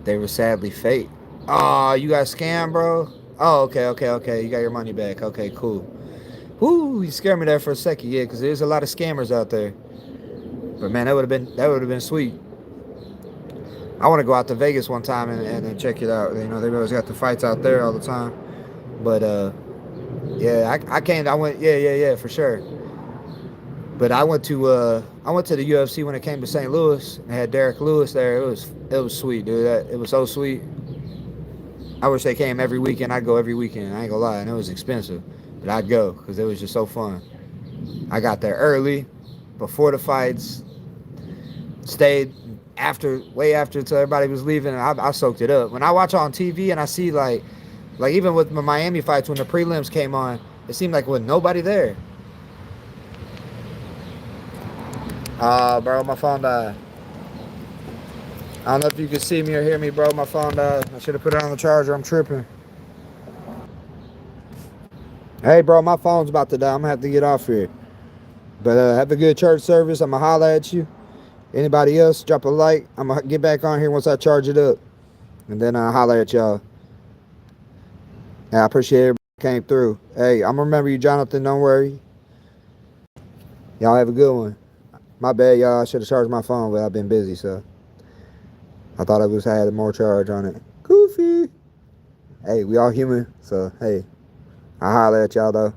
they were sadly fate. Oh, you got scammed, bro. Oh, okay. You got your money back. Okay, cool. Whoo, you scared me there for a second, yeah, because there's a lot of scammers out there. But man, that would have been sweet. I want to go out to Vegas one time and check it out. They always got the fights out there all the time. But yeah, I came. I went. Yeah, for sure. But I went to the UFC when it came to St. Louis. They had Derek Lewis there. It was sweet, dude. It was so sweet. I wish they came every weekend. I'd go every weekend. I ain't gonna lie, and it was expensive, but I'd go because it was just so fun. I got there early, before the fights, stayed way after until everybody was leaving. And I soaked it up. When I watch on TV and I see like even with the Miami fights when the prelims came on, it seemed like with nobody there. Bro, my phone died. I don't know if you can see me or hear me, bro. My phone died. I should have put it on the charger. I'm tripping. Hey, bro, my phone's about to die. I'm gonna have to get off here. But have a good church service. I'm gonna holler at you. Anybody else, drop a like. I'm gonna get back on here once I charge it up. And then I'll holler at y'all. Yeah, I appreciate everybody who came through. Hey, I'm gonna remember you, Jonathan. Don't worry. Y'all have a good one. My bad, y'all. I should have charged my phone, but I've been busy, so I thought I had more charge on it. Goofy. Hey, we all human, so hey, I'll holler at y'all though.